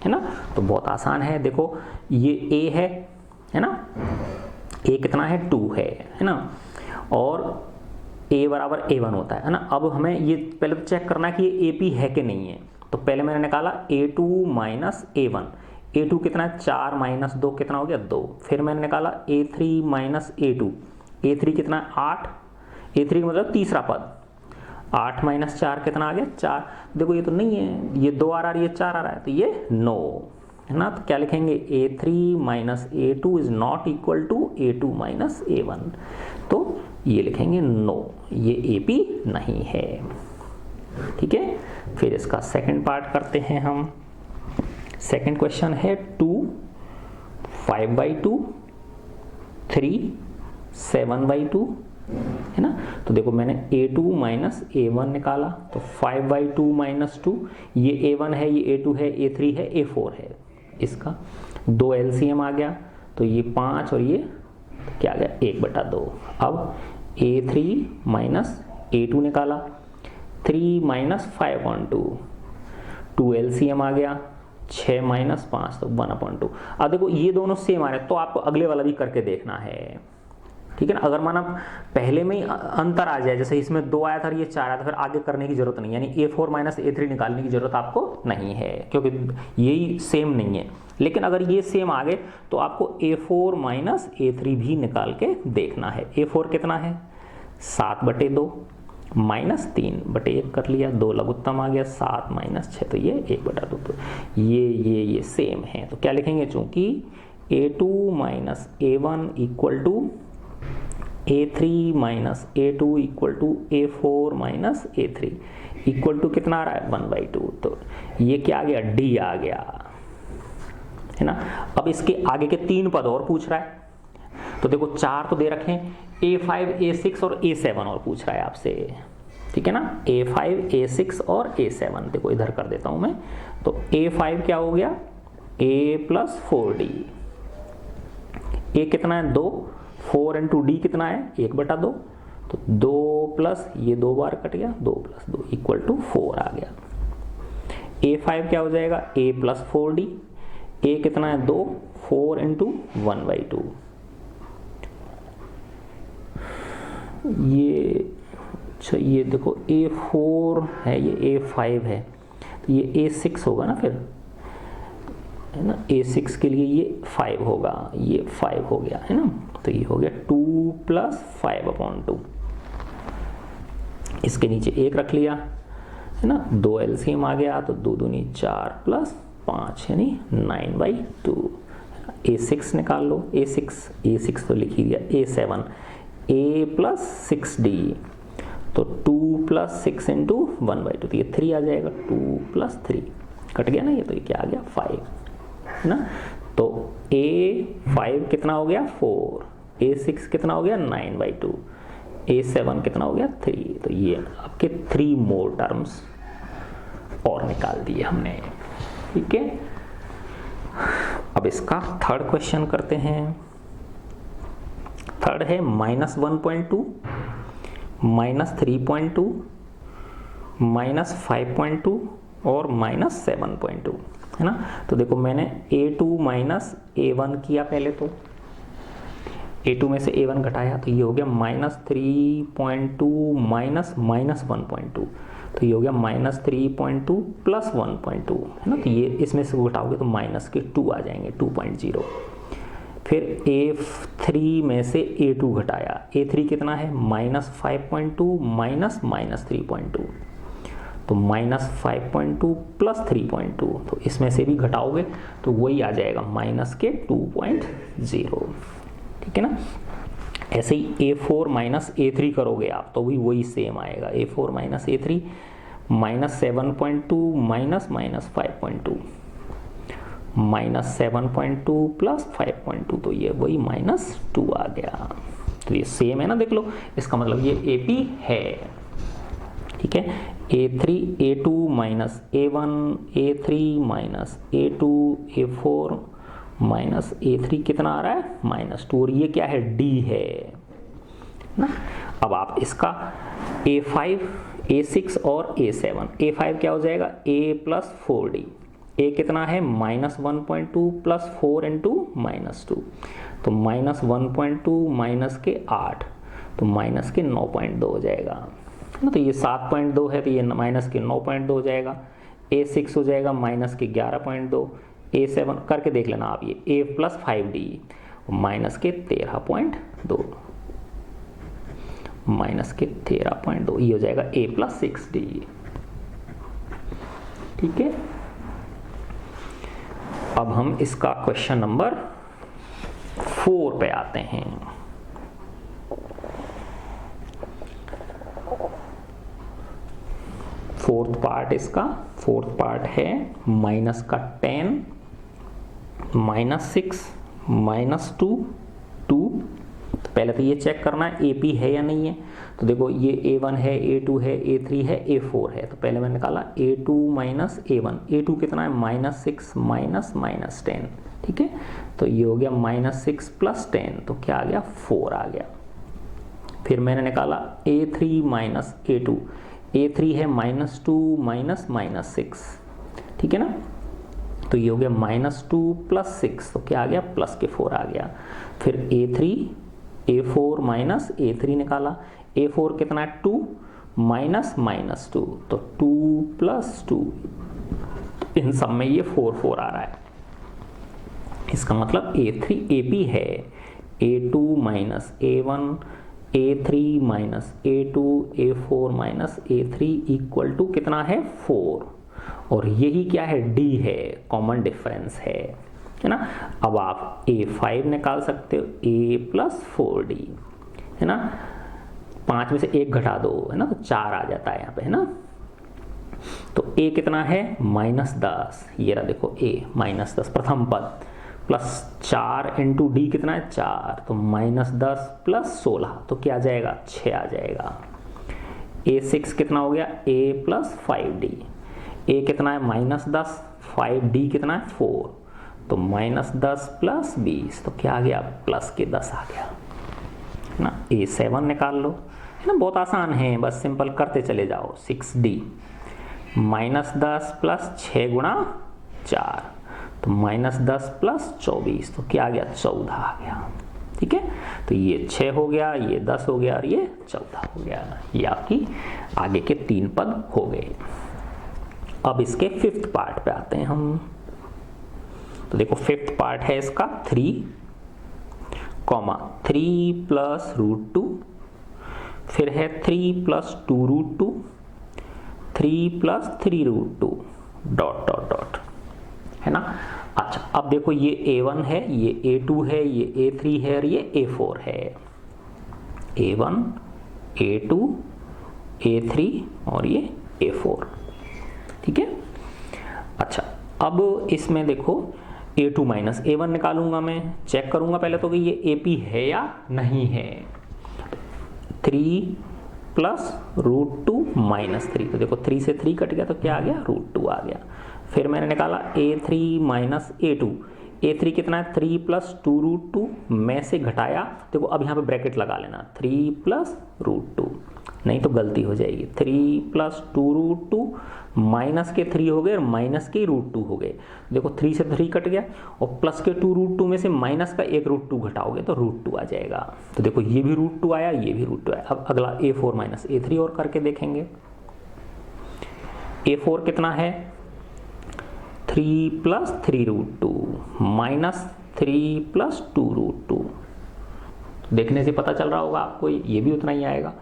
है ना। तो बहुत आसान है, देखो ये a है ना, a कितना है 2 है ना, और a बराबर a1 होता है ना। अब हमें ये पहले तो चेक करना है कि ये AP है कि नहीं है। तो पहले मैंने निकाला a2 माइनस a1, a2 कितना है 4 माइनस 2 कितना हो गया 2। फिर मैंने निकाला a3 माइनस a2, a3 कितना है 8, a3 का मतलब तीसरा पद, 8 माइनस 4 कितना आ गया 4। देखो ये तो नहीं है, ये 2 आ रहा है, ये 4 आ रहा है, तो ये 9 है ना। तो क्या लिखेंगे a3 minus a2 is not equal to a2 minus a1, तो ये लिखेंगे नो, ये AP नहीं है। ठीक है, फिर इसका सेकंड पार्ट करते हैं हम। सेकंड क्वेश्चन है 2, 5/2, 3, 7/2, है ना। तो देखो मैंने a2 माइनस a1 निकाला, तो 5/2 माइनस 2, ये a1 है, ये a2 है, a3 है, a4 है, इसका 2 LCM आ गया, तो ये 5 और ये क्या आ गया 1/2। अब a3 माइनस a2 निकाला, 3 माइनस 5/2, 2 LCM आ गया, 6 माइनस 5 तो 1/2। अब देखो ये दोनों सेम आ रहे हैं, तो आपको अगले वाला भी करके देखना है, ठीक है ना। अगर माना पहले में ही अंतर आ जाए, जैसे इसमें 2 आया था और ये 4 आया था, फिर आगे करने की जरूरत नहीं, यानी a4 माइनस a3 निकालने की जरूरत आपको नहीं है, क्योंकि यही सेम नहीं है। लेकिन अगर ये सेम आ गए तो आपको a4 माइनस a3 भी निकाल के देखना है। a4 कितना है 7/2 माइनस 3/1 कर लिया, 2 लघुत्तम आ गया, 7 माइनस 6 तो ये 1/2। तो ये सेम है, तो क्या लिखेंगे, चूंकि a2 minus a1 equal to a3 minus a2 equal to a4 minus a3 equal to कितना आ रहा है 1/2। तो ये क्या आ गया d आ गया, है ना। अब इसके आगे के 3 पद और पूछ रहा है, तो देखो 4 तो दे रखे हैं, a5 a6 और a7 और पूछ रहा है आपसे, ठीक है ना। a5 a6 और a7 देखो इधर कर देता हूं मैं, तो a5 क्या हो गया a प्लस 4d, a कितना है 2, 4 इंटू डी कितना है 1/2, तो 2 प्लस ये 2 बार कट गया, 2 प्लस 2 इक्वल टू 4 आ गया। a5 क्या हो जाएगा a प्लस 4d, a कितना है 2, 4 इंटू 1/2, ये अच्छा ये देखो a4 है, ये a5 है, तो ये a6 होगा ना फिर, है ना। a6 के लिए ये 5 होगा, ये 5 हो गया, है ना। तो ये हो गया 2 प्लस 5/2, इसके नीचे 1 रख लिया, है ना। 2 LCM आ गया, तो 2 दूनी 4 प्लस 5 यानी 9/2। a6 निकाल लो, a6 तो लिख ही दिया, a7 a प्लस 6d, तो 2 प्लस 6 इंटू 1/2, तो ये 3 आ जाएगा, 2 प्लस 3 कट गया ना ये, तो ये क्या आ गया 5, है ना। तो a5 कितना हो गया 4, a6 कितना हो गया 9/2, a7 कितना हो गया 3, तो ये आपके 3 मोर टर्म्स और निकाल दिए हमने, ठीक है। अब इसका थर्ड क्वेश्चन करते हैं। थर्ड है -1.2, -3.2, -5.2 और -7.2, है ना। तो देखो मैंने a2 माइनस a1 किया पहले, तो a2 में से a1 घटाया, तो ये हो गया -3.2 माइनस -1.2, तो ये हो गया -3.2 प्लस 1.2, है ना। तो ये इसमें से घटाओगे तो माइनस के 2 आ जाएंगे, 2.0। फिर a3 में से a2 घटाया, a3 कितना है -5.2 माइनस -3.2, तो -5.2 प्लस 3.2, तो इसमें से भी घटाओगे तो वही आ जाएगा माइनस के 2.0, ठीक है ना। ऐसे ही a4 माइनस a3 करोगे आप तो भी वही सेम आएगा, a4 minus a3 -7.2 minus -5.2 -7.2 plus 5.2, तो ये वही -2 आ गया। तो ये सेम है ना, देख लो, इसका मतलब ये AP है, ठीक है। a3 a2 minus a1 a3 minus a2 a4 minus a3 कितना आ रहा है -2, और ये क्या है D है ना। अब आप इसका a5 a6 और a7, a5 क्या हो जाएगा a प्लस 4d, a कितना है -1.2 प्लस 4 इंटू -2, तो -1.2 माइनस के 8, तो माइनस के 9.2 हो जाएगा ना। तो ये 7.2 है, तो ये माइनस के 9.2 हो जाएगा, a6 हो जाएगा माइनस के 11.2, a7 करके देख लेना आप, ये a प्लस 5d माइनस के 13.2, माइनस के 13.2, ये हो जाएगा a प्लस 6d, ठीक है। अब हम इसका क्वेश्चन नंबर 4 पे आते हैं। फोर्थ पार्ट है माइनस का 10 -6 -2 2 तो पहले तो ये चेक करना है AP है या नहीं है। तो देखो ये A1 है, A2 है, A3 है, A4 है। तो पहले मैंने निकाला A2 माइनस A1। A2 कितना है? -6 माइनस 10। ठीक है, तो ये हो गया -6 + 10, तो क्या आ गया? 4 आ गया। फिर मैंने निकाला A3 माइनस A2। A3 है -2 माइनस 6। ठीक है ना, तो ये हो गया -2 + 6, तो क्या आ गया? +4 आ गया। फिर A4 माइनस A3 निकाला। A4 कितना है? 2 -2, तो 2 + 2, इन सब में ये 4 आ रहा है। इसका मतलब AP है A2 minus A1, A3 minus A2, A4 minus A3 equal to कितना है? 4। और यही क्या है? D है, कॉमन डिफरेंस है ना। अब आप A5 निकाल सकते हो, A + 4D, है ना। 5 में से 1 घटा दो, है ना, तो 4 आ जाता है यहाँ पे, है ना। तो A कितना है? -10। ये रहा देखो A -10 प्रथम पद, +4 × D कितना है? 4, तो -10 + 16, तो क्या आ जाएगा? 6 आ जाएगा। A6 कितना हो गया? A + 5D। A कितना है? -10, 5D कितना है? 4, तो -10 + 20, तो क्या आ गया? +10 आ गया ना। A7 निकाल लो, है ना, बहुत आसान है, बस सिंपल करते चले जाओ। 6D -10 + 6 × 4, तो -10 + 24, तो क्या आ गया? 14 आ गया। ठीक है, तो ये 6 हो गया, ये 10 हो गया और ये 14 हो गया। ये आपकी आगे के 3 पद हो गए। अब इसके 5th पार्ट पे आते हैं हम। तो देखो 5th पार्ट है इसका 3, 3 + √2, फिर है 3 + 2√2, 3 + 3√2, डॉट डॉट डॉट, है ना। अच्छा, अब देखो ये A1 है, ये A2 है, ये A3 है और ये A4 है। A1, A2, A3 और ये A4। ठीक है, अच्छा, अब इसमें देखो A2 माइनस A1 निकालूंगा मैं, चेक करूंगा पहले तो कि ये AP है या नहीं है। 3 + √2 - 3, तो देखो 3 से 3 कट गया, तो क्या आ गया? √2 आ गया। फिर मैंने निकाला A3 माइनस A2। A3 कितना है? 3 + 2√2 में से घटाया, देखो अब यहाँ पे ब्रैकेट लगा लेना, 3 + √2, नहीं तो गलती हो जाएगी। 3 + 2√2 माइनस के 3 हो गए और माइनस के √2 हो गए। देखो 3 से 3 कट गया और प्लस के 2√2 में से माइनस का 1 √2 घटाओगे तो √2 आ जाएगा। तो देखो ये भी √2 आया, ये भी √2 आया। अब अगला A4 माइनस A3 और करके देखेंगे। A4 कितना है? 3 + 3√2 माइनस 3 + 2√2, देखने से पता चल रहा होगा आपको ये भी उतना ही आएगा।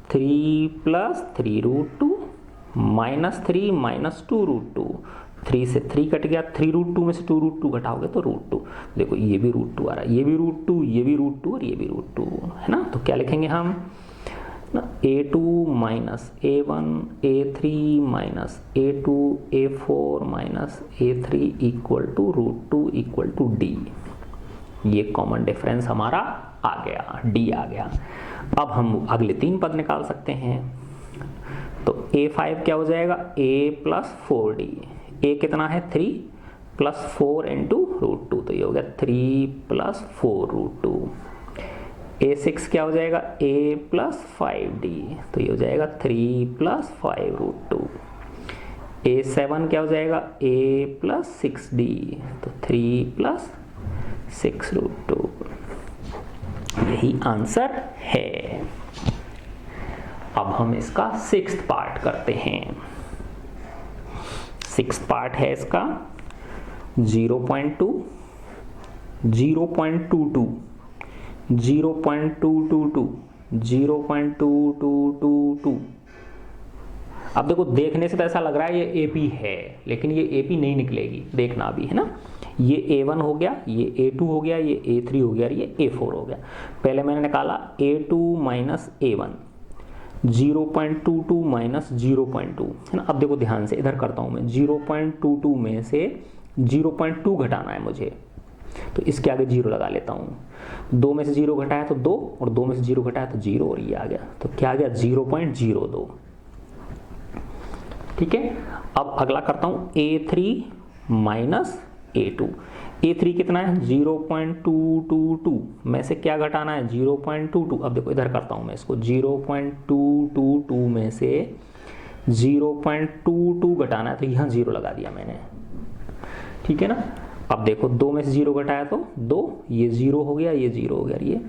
3 + 3√2 -3 - 2√2, 3 से 3 कट गया, 3√2 में से 2√2 घटाओगे तो √2। देखो ये भी √2 आ रहा है, ये भी √2, ये भी √2 और ये भी √2, है ना। तो क्या लिखेंगे हम ना? A2 - A1, A3 - A2, A4 - A3 equal to √2 equal to D। ये कॉमन डिफरेंस हमारा आ गया, D आ गया। अब हम अगले 3 पद निकाल सकते हैं। तो A5 क्या हो जाएगा? A + 4D। A कितना है? 3 + 4 × √2, तो ये हो गया 3 + 4√2। A6 क्या हो जाएगा? A + 5D, तो ये हो जाएगा 3 + 5√2। A7 क्या हो जाएगा? A + 6D, तो 3 + 6√2। यही आंसर है। अब हम इसका 6th पार्ट करते हैं। 6th पार्ट है इसका 0.2, 0.22, 0.222, 0.2222। अब देखो देखने से तो ऐसा लग रहा है ये AP है, लेकिन ये AP नहीं निकलेगी, देखना अभी, है ना। ये A1 हो गया, ये A2 हो गया, ये A3 हो गया और ये A4 हो गया। पहले मैंने निकाला A2 - A1, 0.22 - 0.2, है ना। अब देखो ध्यान से इधर करता हूं मैं, 0.22 में से 0.2 घटाना है मुझे, तो इसके आगे 0 लगा लेता हूँ। 2 में से 0 घटाया तो 2 और 2 में से 0 घटाया तो 0 और ये आ गया, तो क्या आ गया 0.02। ठीक है, अब अगला करता हूँ A3 माइनस A2। A3 कितना है 0.222 में से क्या घटाना है 0.22। अब देखो इधर करता हूँ मैं इसको, 0.222 में से 0.22 घटाना है तो यहाँ 0 लगा दिया मैंने। ठीक है ना, अब देखो 2 में से 0 घटाया तो 2, ये 0 हो गया, ये 0 हो गया, ये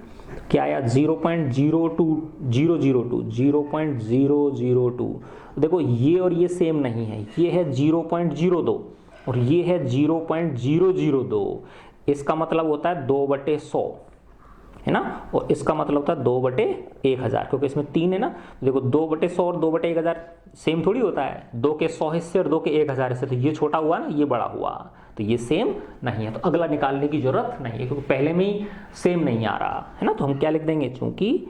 क्या आया 0.002। देखो ये और ये सेम नहीं है, ये है 0.02 और ये है 0.002। इसका मतलब होता है 2/100, है ना, और इसका मतलब होता है 2/1000, क्योंकि इसमें 3 है ना। देखो 2/100 और 2/1000 सेम थोड़ी होता है, 2 के 100 हिस्से और 2 के 1000 हिस्से, तो ये छोटा हुआ ना, ये बड़ा हुआ, तो ये सेम नहीं है, तो अगला निकालने की जरूरत नहीं है क्योंकि पहले में ही सेम नहीं आ रहा है ना। तो हम क्या लिख देंगे, चूंकि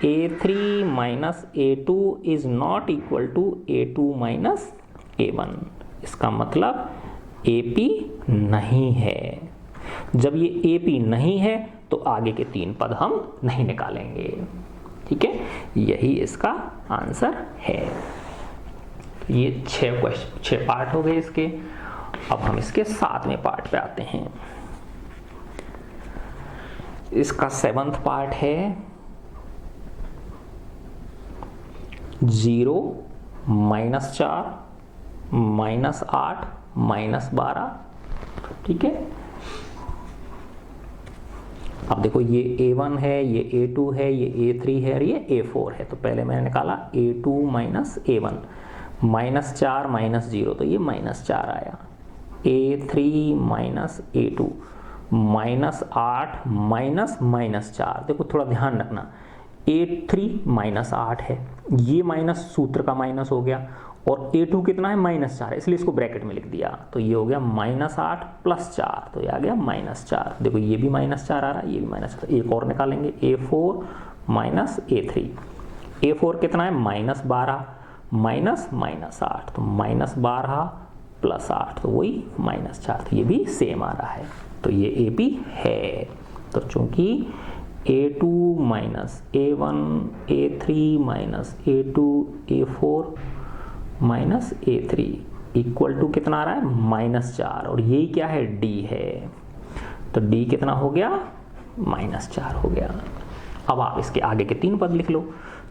A3 minus A2 is not equal to A2 minus A1, इसका मतलब AP नहीं है। जब ये AP नहीं है तो आगे के 3 पद हम नहीं निकालेंगे। ठीक है, यही इसका आंसर है। ये 6 पार्ट हो गए इसके। अब हम इसके 7वें पार्ट पे आते हैं। इसका 7th पार्ट है 0 -4 -8 -12। ठीक है, अब देखो ये A1 है, ये A2 है, ये A3 है और ये A4 है। तो पहले मैंने निकाला A2 माइनस A1, -4 -0 तो ये -4 आया। A3 minus A2 -8 -4। देखो थोड़ा ध्यान रखना, A3 -8 है, ये माइनस सूत्र का माइनस हो गया, और A2 कितना है -4 है, इसलिए इसको ब्रैकेट में लिख दिया, तो ये हो गया -8 + 4, तो ये आ गया -4। देखो ये भी -4 आ रहा है, ये भी -4। एक और निकालेंगे, A4 माइनस A3। A4 कितना है -12 -8, तो -12 + 8, तो वही -4, तो ये भी सेम आ रहा है, तो ये AP है। तो चूंकि A2 minus A1 A3 minus A2 A4 minus A3 equal to कितना आ रहा है -4, और यही क्या है D है, तो D कितना हो गया -4 हो गया। अब आप इसके आगे के 3 पद लिख लो,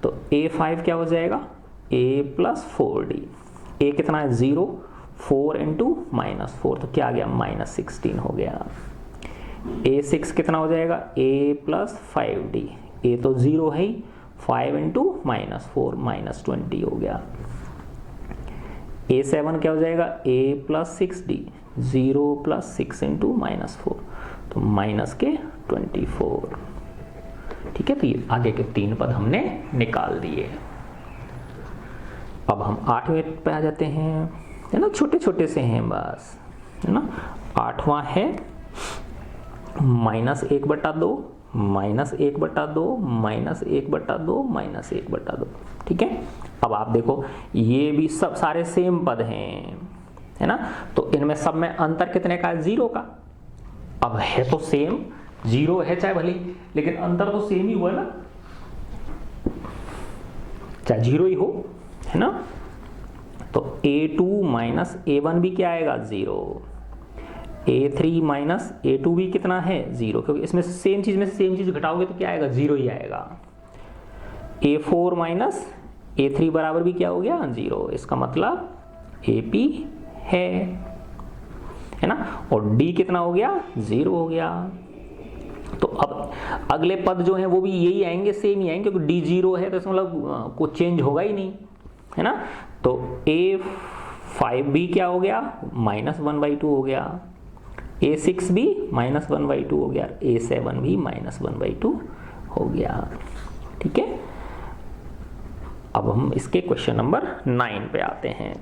तो A5 क्या हो जाएगा A + 4D। A कितना है 0, 4 × -4, तो क्या आ गया -16 हो गया। A6 कितना हो जाएगा A + 5D। A तो 0 है ही, 5 × -4 -20 हो गया। A7 क्या हो जाएगा A + 6D, 0 + 6 × -4, तो -24। ठीक है, तो ये आगे के 3 पद हमने निकाल दिए। अब हम 8वें पे आ जाते हैं, है ना, छोटे छोटे से हैं बस, है ना। 8वां है -1/2 -1/2 -1/2 -1/2। ठीक है, अब आप देखो ये भी सब सारे सेम पद हैं, है ना, तो इनमें सब में अंतर कितने का है 0 का। अब है तो सेम, 0 है चाहे भले, लेकिन अंतर तो सेम ही हुआ ना, चाहे 0 ही हो, है ना। तो A2 माइनस A1 भी क्या आएगा 0, A3 माइनस A2 भी कितना है 0, क्योंकि इसमें सेम चीज में से सेम चीज घटाओगे तो क्या आएगा 0 ही आएगा। A4 माइनस A3 बराबर भी क्या हो गया 0, इसका मतलब AP है ना, और D कितना हो गया 0 हो गया। तो अब अगले पद जो हैं वो भी यही आएंगे, सेम ही आएंगे, क्योंकि D 0 है तो इसका मतलब कुछ चेंज होगा ही नहीं, है ना। तो A5 भी क्या हो गया -1/2 हो गया, A6 भी -1/2 हो गया, A7 भी -1/2 हो गया। ठीक है, अब हम इसके क्वेश्चन नंबर 9 पे आते हैं।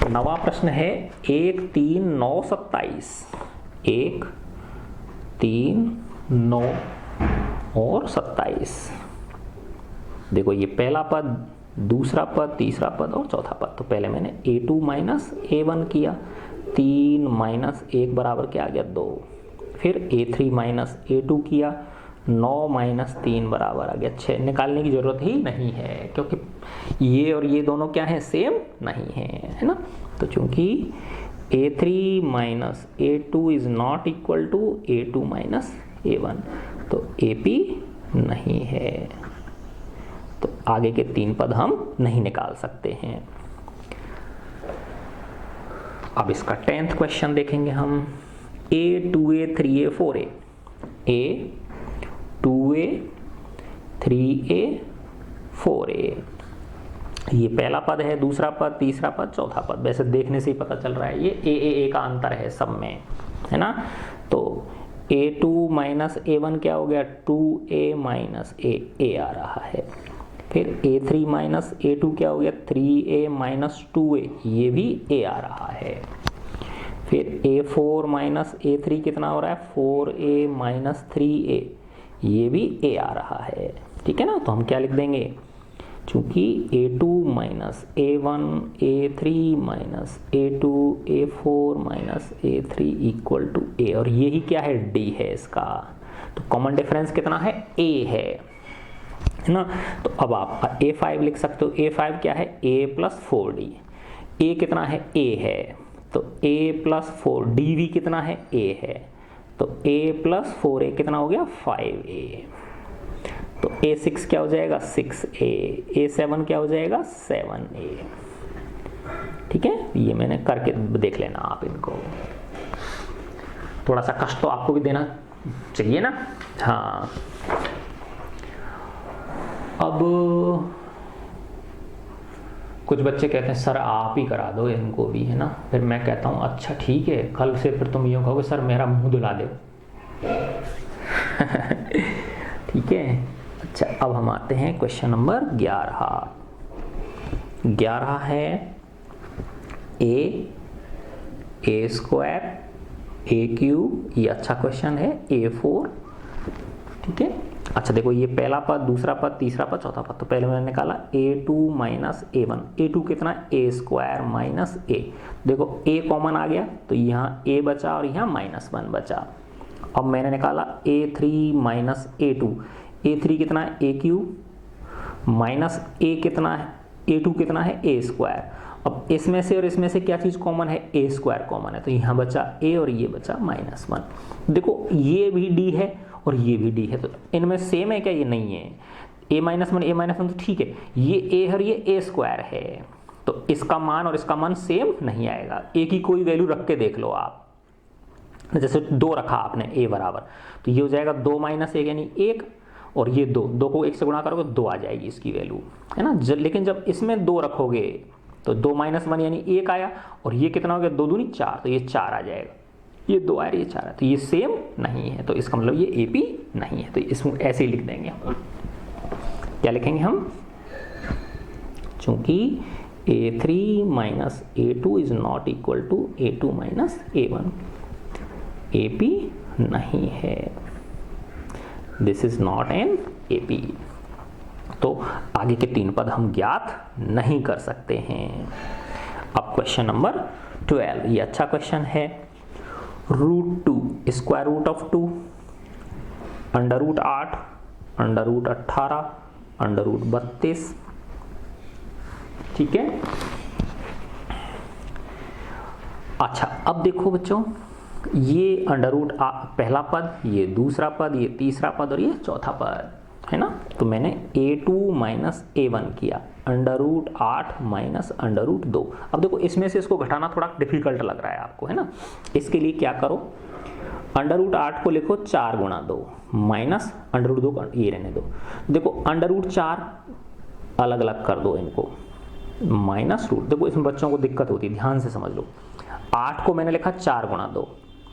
9वां प्रश्न है 1 3 9 27। 1 3 9 और 27। देखो ये पहला पद, दूसरा पद, तीसरा पद और चौथा पद। तो पहले मैंने A2 माइनस A1 किया, 3 माइनस 1 बराबर क्या आ गया 2। फिर A3 माइनस A2 किया, 9 माइनस 3 बराबर आ गया 6। निकालने की ज़रूरत ही नहीं है क्योंकि ये और ये दोनों क्या है, सेम नहीं है ना। तो चूंकि A3 minus A2 is not equal to A2 minus A1, तो AP नहीं है, तो आगे के 3 पद हम नहीं निकाल सकते हैं। अब इसका 10th क्वेश्चन देखेंगे हम। A 2A 3A 4A, A 2A 3A 4A, ये पहला पद है, दूसरा पद, तीसरा पद, चौथा पद। वैसे देखने से ही पता चल रहा है ये A का अंतर है सब में, है ना। तो A2 माइनस A1 क्या हो गया, 2A माइनस A आ रहा है। फिर A3 माइनस A2 क्या हो गया, 3A माइनस 2A, ये भी A आ रहा है। फिर A4 माइनस A3 कितना हो रहा है, 4A माइनस 3A, ये भी A आ रहा है। ठीक है ना। तो हम क्या लिख देंगे, चूंकि A2 minus A1 A3 minus A2 A4 minus A3 equal to A, और यही क्या है, D है इसका। तो कॉमन डिफरेंस कितना है, A है ना। तो अब आप A5 लिख सकते हो। A5 क्या है, A प्लस 4D। A कितना है, A है, तो A प्लस 4, DV कितना है, A है, तो A प्लस 4A कितना हो गया, 5A। तो A6 क्या हो जाएगा, 6A। A7 क्या हो जाएगा, 7A। ठीक है, ये मैंने करके देख लेना आप इनको। थोड़ा सा कष्ट तो आपको भी देना चाहिए ना। हाँ, अब कुछ बच्चे कहते हैं सर आप ही करा दो इनको भी, है ना। फिर मैं कहता हूँ अच्छा ठीक है, कल से फिर तुम यूँ कहोगे सर मेरा मुंह धुला दो। ठीक है। अच्छा, अब हम आते हैं क्वेश्चन नंबर 11। 11 है A स्क्वायर A क्यूब, ये अच्छा क्वेश्चन है, A4। ठीक है। अच्छा देखो, ये पहला पद, दूसरा पद, तीसरा पद, चौथा पद। तो पहले मैंने निकाला A2 माइनस A1। A2 कितना है, A स्क्वायर माइनस A। देखो A कॉमन आ गया तो यहाँ A बचा और यहाँ -1 बचा। अब मैंने निकाला A3 माइनस A2। A3 कितना है, A क्यूब माइनस A कितना है, A2 कितना है, A स्क्वायर। अब इसमें से और इसमें से क्या चीज़ कॉमन है, A स्क्वायर कॉमन है, तो यहाँ बचा A और ये बचा -1। देखो ये भी D है और ये भी D है, तो इनमें सेम है क्या, ये नहीं है। A-1 A-1 तो ठीक है, ये A है और ये A स्क्वायर है, तो इसका मान और इसका मान सेम नहीं आएगा। A की कोई वैल्यू रख के देख लो आप, जैसे 2 रखा आपने A बराबर, तो ये हो जाएगा 2 माइनस 1 यानी 1, और ये 2 को 1 से गुणा करोगे 2 आ जाएगी इसकी वैल्यू, है ना। लेकिन जब इसमें 2 रखोगे तो 2 माइनस 1 यानी 1 आया, और ये कितना हो गया, 2 दूनी 4, तो ये 4 आ जाएगा। ये 2 आया, ये 4 है, तो ये सेम नहीं है, तो इसका मतलब ये AP नहीं है। तो इसमें ऐसे ही लिख देंगे हम। क्या लिखेंगे हम, चूंकि A3 minus A2 is not equal to A2 minus A1, AP नहीं है, this is not an AP। तो आगे के 3 पद हम ज्ञात नहीं कर सकते हैं। अब क्वेश्चन नंबर 12, ये अच्छा क्वेश्चन है। √2 स्क्वायर रूट ऑफ 2, √8, √18, √32। ठीक है। अच्छा, अब देखो बच्चों, ये अंडर पहला पद, ये दूसरा पद, ये तीसरा पद और ये चौथा पद, है ना। तो मैंने A2 माइनस A1 किया, √8 माइनस √2। अब देखो इसमें से इसको घटाना थोड़ा डिफिकल्ट लग रहा है आपको, है ना। इसके लिए क्या करो, √8 को लिखो 4 गुणा 2 माइनस √2, ये रहने दो। देखो √4 अलग अलग कर दो इनको, माइनस रूट। देखो इसमें बच्चों को दिक्कत होती है, ध्यान से समझ लो। 8 को मैंने लिखा 4 गुणा 2,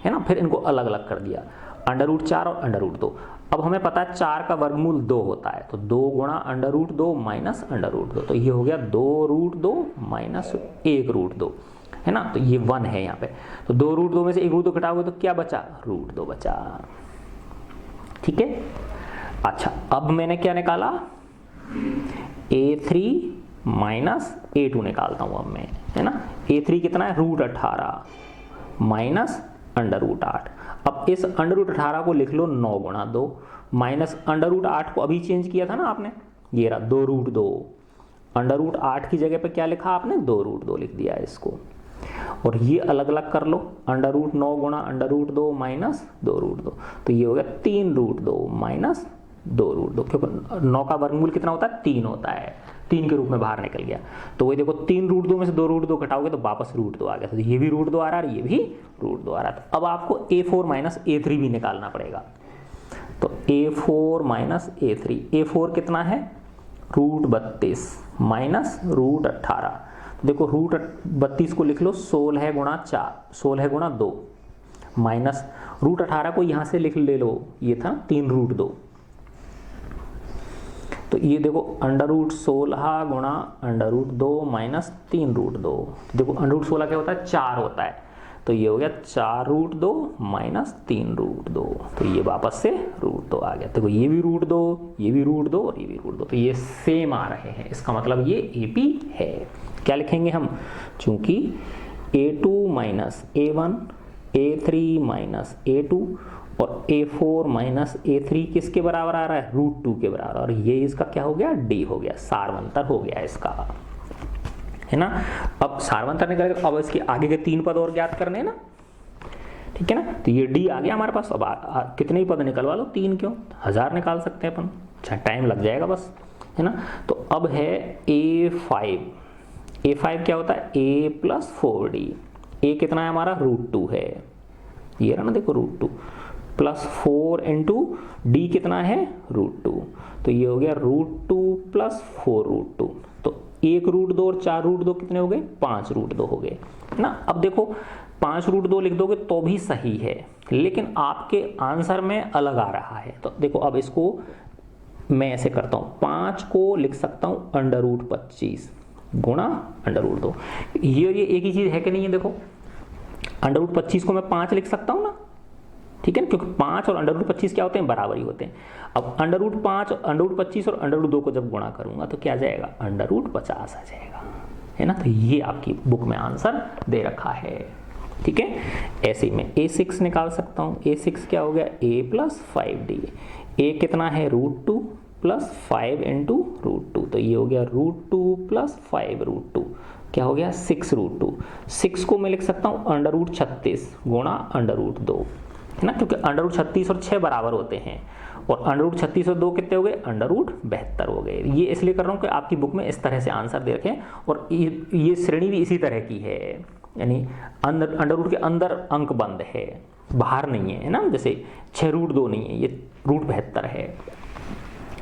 है ना, फिर इनको अलग अलग कर दिया, √4 और √2। अब हमें पता है 4 का वर्गमूल 2 होता है, तो 2 गुणा √2 माइनस √2, तो ये हो गया 2√2 माइनस 1√2, है ना। तो ये 1 है यहाँ पे, तो 2√2 में से 1√2 घटाओगे तो क्या बचा, √2 बचा। ठीक है। अच्छा, अब मैंने क्या निकाला, A3 माइनस A2 निकालता हूँ अब मैं, है ना। A3 कितना है, √18, माइनस अंडर रूट 8। अब इस अंडर रूट 18 को लिख लो 9 गुणा 2 माइनस अंडर रूट 8 को अभी चेंज किया था ना आपने, ये रहा 2 रूट 2। अंडर रूट 8 की जगह पे क्या लिखा आपने, 2 रूट 2 लिख दिया इसको। और ये अलग अलग कर लो, अंडर रूट 9 गुणा अंडर रूट 2 माइनस 2 रूट 2, तो ये हो गया 3 रूट 2 माइनस 2 रूट 2, क्योंकि 9 का वर्गमूल कितना होता है, 3 होता है, 3 के रूप में बाहर निकल गया। तो वही देखो 3 रूट 2 में से 2 रूट 2 घटाओगे तो वापस रूट 2 आ गया, तो ये भी रूट 2 आ रहा है, ये भी रूट 2 आ रहा है। तो अब आपको A4 माइनस A3 भी निकालना पड़ेगा। तो A4 माइनस A3, A4 कितना है, रूट 32 माइनस रूट 18। देखो रूट 32 को लिख लो 16 गुणा 4, 16 गुणा 2 माइनस रूट 18 को यहां से लिख ले लो, ये था 3 रूट 2। तो ये देखो अंडर रूट 16 गुणा अंडर रूट 2 माइनस 3 रूट 2। देखो अंडर रूट 16 क्या होता है, 4 होता है, तो ये हो गया 4 रूट 2 माइनस 3 रूट 2, तो ये वापस से रूट 2 आ गया। देखो ये भी रूट 2, ये भी रूट 2 और ये भी रूट 2, तो ये सेम आ रहे हैं, इसका मतलब ये AP है। क्या लिखेंगे हम, चूंकि A2 minus A1, A3 minus A2 और A4 माइनस A3 किसके बराबर आ रहा है, रूट 2 के बराबर, और ये इसका क्या हो गया, D हो गया, सारवंतर हो गया इसका, है ना। अब सारवंतर निकल गया, अब इसके आगे के 3 पद और ज्ञात करने ना, ठीक है ना। तो ये D आ गया हमारे पास। अब कितने ही पद निकलवा लो, 3 क्यों, 1000 निकाल सकते हैं अपन, अच्छा टाइम लग जाएगा बस, है ना। तो अब है A5, A5 क्या होता है, A प्लस 4D, A कितना है हमारा, रूट 2 है, ये रहा ना देखो रूट 2 प्लस 4 इंटू डी कितना है, रूट 2, तो ये हो गया रूट 2 प्लस 4 रूट 2। तो 1 रूट 2 और 4 रूट 2 कितने हो गए, 5 रूट 2 हो गए ना। अब देखो 5 रूट 2 लिख दोगे तो भी सही है, लेकिन आपके आंसर में अलग आ रहा है। तो देखो अब इसको मैं ऐसे करता हूँ, 5 को लिख सकता हूँ अंडर रूट 25 गुणा अंडर रूट 2। ये एक ही चीज है कि नहीं है, देखो अंडर रूट 25 को मैं 5 लिख सकता हूँ ना, ठीक है ना, क्योंकि 5 और अंडर रूट 25 क्या होते हैं, बराबर ही होते हैं। अब अंडर रूट 5 अंडर रूट 25 और अंडर रूट 2 को जब गुणा करूंगा तो क्या आ जाएगा, अंडर रूट 50 आ जाएगा, है ना। तो ये आपकी बुक में आंसर दे रखा है, ठीक है। ऐसे ही मैं A6 निकाल सकता हूँ, A6 क्या हो गया, A प्लस 5D, A कितना है, रूट 2 प्लस 5 इंटू रूट 2, तो ये हो गया रूट 2 प्लस 5 रूट 2, क्या हो गया 6 रूट 2। 6 को मैं लिख सकता हूँ अंडर रूट 36 गुणा अंडर रूट 2, है ना, क्योंकि अंडर रूट 36 और 6 बराबर होते हैं, और अंडर रूट 36 और 2 कितने हो गए, अंडर रूट 72 हो गए। ये इसलिए कर रहा हूँ कि आपकी बुक में इस तरह से आंसर दे रखें, और ये श्रेणी भी इसी तरह की है, यानी अंडर रूट के अंदर अंक बंद है, बाहर नहीं है ना, जैसे 6 रूट 2 नहीं है, ये रूट 72 है।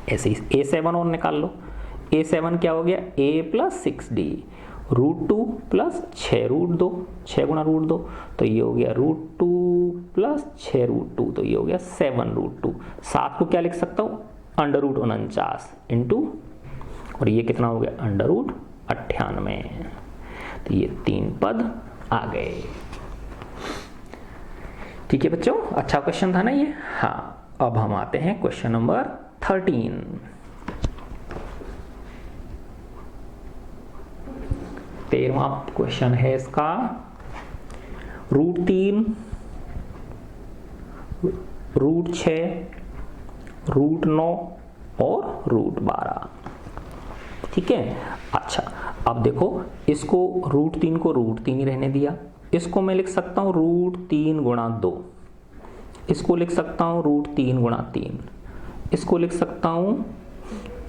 ऐसे ही A7 और निकाल लो, A7 क्या हो गया, A plus 6D root 2 plus 6 root 2, 6 गुणा रूट 2, तो ये हो गया रूट 2 प्लस 6 रूट 2, तो ये हो गया 7 रूट 2। 7 को क्या लिख सकता हूँ, अंडर रूट 49 इंटू, और ये कितना हो गया, अंडर रूट 98, तो ये 3 पद आ गए। ठीक है बच्चों, अच्छा क्वेश्चन था ना ये। हाँ, अब हम आते हैं क्वेश्चन नंबर 13। 13वां क्वेश्चन है इसका, रूट 3, रूट 6, रूट 9 और रूट 12, ठीक है। अच्छा अब देखो, इसको रूट 3 को रूट 3 ही रहने दिया, इसको मैं लिख सकता हूँ रूट 3 गुणा 2, इसको लिख सकता हूँ रूट 3 गुणा 3, इसको लिख सकता हूँ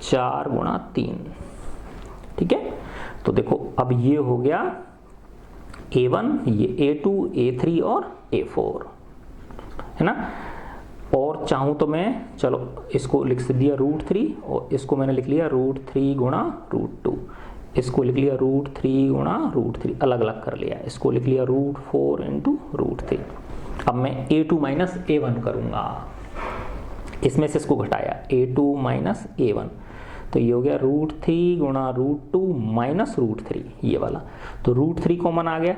4 गुणा 3, ठीक है। तो देखो अब ये हो गया A1, ये A2, A3 और A4, है ना। और चाहूँ तो मैं, चलो इसको लिख दिया रूट 3, और इसको मैंने लिख लिया रूट 3 गुणा रूट 2, इसको लिख लिया रूट 3 गुणा रूट 3, अलग अलग कर लिया, इसको लिख लिया रूट 4 इंटू रूट 3। अब मैं A2 माइनस A1 करूँगा, इसमें से इसको घटाया, A2 माइनस A1, तो ये हो गया रूट 3 गुणा रूट 2 माइनस रूट 3, ये वाला, तो रूट 3 कॉमन आ गया,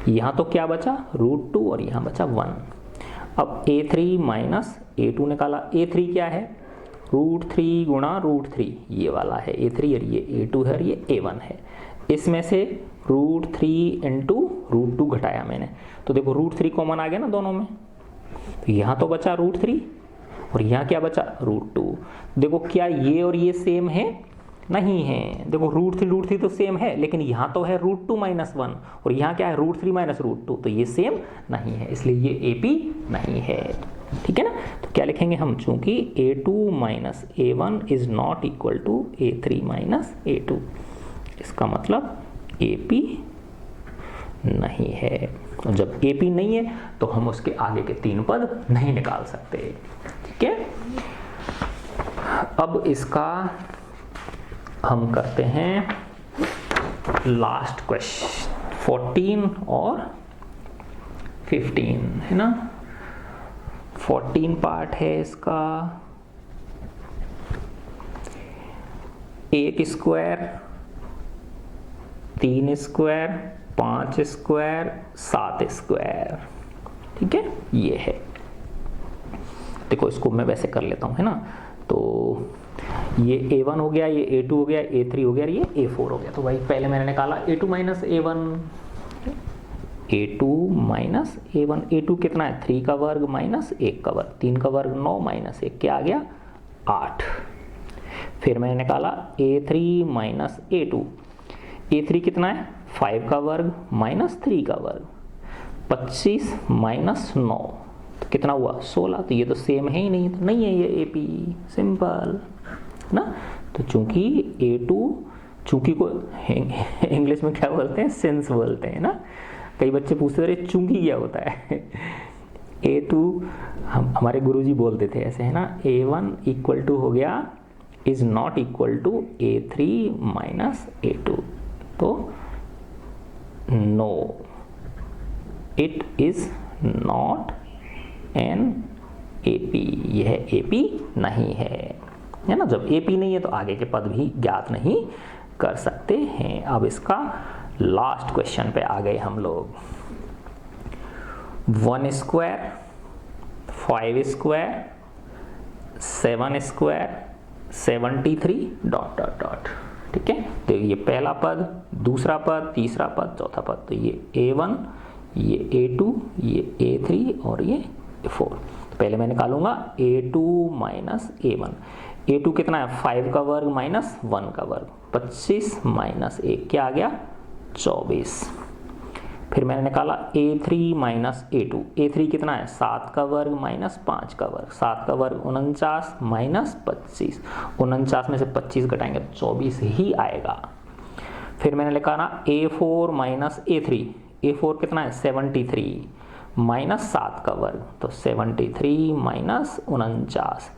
यहाँ तो क्या बचा, रूट 2 और यहाँ बचा 1। अब A3 माइनस A2 निकाला, A3 क्या है, रूट 3 गुणा रूट 3, ये वाला है A3, और ये A2 है और ये A1 है। इसमें से √3 इंटू √2 घटाया मैंने, तो देखो √3 कॉमन आ गया ना दोनों में, तो यहाँ तो बचा √3 और यहाँ क्या बचा √2। देखो क्या ये और ये सेम है? नहीं है। देखो √3 तो सेम है, लेकिन यहाँ तो है √2 - 1 और यहाँ क्या है √3 - √2, तो ये सेम नहीं है, इसलिए ये AP नहीं है। ठीक है ना, तो क्या लिखेंगे हम, चूंकि A2 - A1 is not equal to A3 - A2, इसका मतलब AP नहीं है। और जब AP नहीं है तो हम उसके आगे के 3 पद नहीं निकाल सकते। ठीक है, अब इसका हम करते हैं लास्ट क्वेश्चन 14 और 15, है ना। 14 पार्ट है इसका, 1 स्क्वायर, 3 स्क्वायर, 5 स्क्वायर, 7 स्क्वायर। ठीक है, ये है। देखो इसको मैं वैसे कर लेता हूँ, है ना। तो ये A1 हो गया, ये A2 हो गया, A3 हो गया, ये A4 हो गया। तो भाई पहले मैंने निकाला A2 - A1, A2 - A1, A2 कितना है 3 का वर्ग माइनस 1 का वर्ग, 3 का वर्ग 9 माइनस 1 क्या आ गया 8। फिर मैंने निकाला A3 - A2, A3 कितना है 5 का वर्ग माइनस 3 का वर्ग, 25 - 9 तो कितना हुआ 16। तो ये तो सेम है ही नहीं, तो नहीं है ये AP, सिंपल ना। तो चूंकि A2, चूंकि को इंग्लिश में क्या बोलते हैं, सिंस बोलते हैं ना। कई बच्चे पूछते थे चूंकि क्या होता है। A2 हमारे गुरुजी बोलते थे ऐसे, है ना। A1 इक्वल टू हो गया is not equal to A3 - A2, तो no it is not an AP, यह AP नहीं है ना। जब AP नहीं है तो आगे के पद भी ज्ञात नहीं कर सकते हैं। अब इसका लास्ट क्वेश्चन पे आ गए हम लोग। 1 square, 5 square, 7 square, 73 dot dot dot. ठीक है, तो ये पहला पद, दूसरा पद, तीसरा पद, चौथा पद। तो ये A1, ये A2, ये A3 और ये A4। तो पहले मैं निकालूंगा A2 - A1। A2 कितना है 5 का वर्ग माइनस 1 का वर्ग, 25 - 1 क्या आ गया 24। फिर मैंने निकाला A3 - A2, A3 कितना है 7 का वर्ग माइनस 5 का वर्ग, 7 का वर्ग 49 माइनस 25, 49 में से 25 घटाएंगे तो 24 ही आएगा। फिर मैंने निकाला A4 - A3, A4 कितना है 73 माइनस 7 का वर्ग, तो 73 माइनस 49।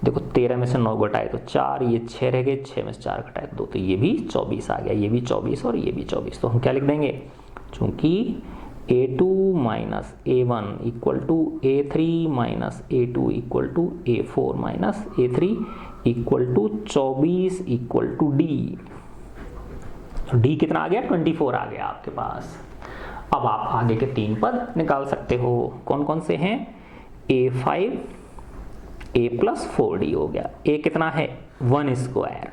देखो 13 में से 9 घटाए तो 4, ये 6 रह गए, 6 में से 4 घटाए तो 2, तो ये भी 24 आ गया, ये भी 24 और ये भी 24। तो हम क्या लिख देंगे, चूंकि A2 - A1 equal to A3 - A2 equal to A4 - A3 equal to 24 equal to D। D कितना आ गया 24 आ गया आपके पास। अब आप आगे के 3 पद निकाल सकते हो। कौन कौन से हैं, A5, A + 4D हो गया। A कितना है 1 स्क्वायर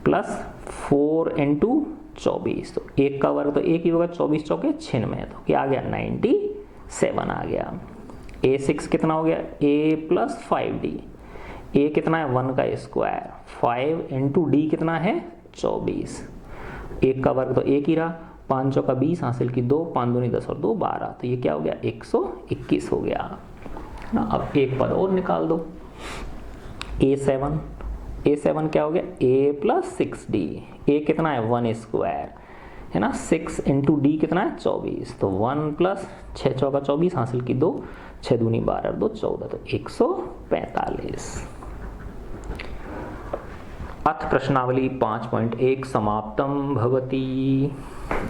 प्लस 4 इंटू 24, तो 1 का वर्ग तो 1 ही होगा, 24 चौके 96, तो क्या आ गया 97 आ गया। A6 कितना हो गया A + 5D, A कितना है 1 का स्क्वायर, 5 इंटू D कितना है 24, 1 का वर्ग तो 1 ही रहा, 5 चौका 20 हासिल की 2, 5 दूनी 10 और 2 12, तो ये क्या हो गया 121 हो गया ना। अब एक पद और निकाल दो, A7, A7 क्या हो गया A + 6D, A कितना है 1 स्क्वायर है ना, 6 इंटू D कितना है 24, तो 1 + 6 चौका 24 हासिल की 2, 6 दूनी 12 और 2 14, तो 145। अथ प्रश्नावली 5.1 समाप्तम भवति।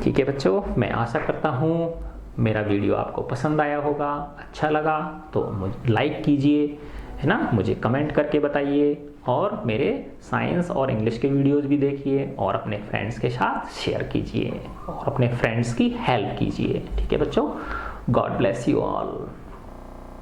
ठीक है बच्चों, मैं आशा करता हूँ मेरा वीडियो आपको पसंद आया होगा, अच्छा लगा तो मुझे लाइक कीजिए, है ना, मुझे कमेंट करके बताइए, और मेरे साइंस और इंग्लिश के वीडियोस भी देखिए, और अपने फ्रेंड्स के साथ शेयर कीजिए, और अपने फ्रेंड्स की हेल्प कीजिए। ठीक है बच्चों, गॉड ब्लेस यू ऑल।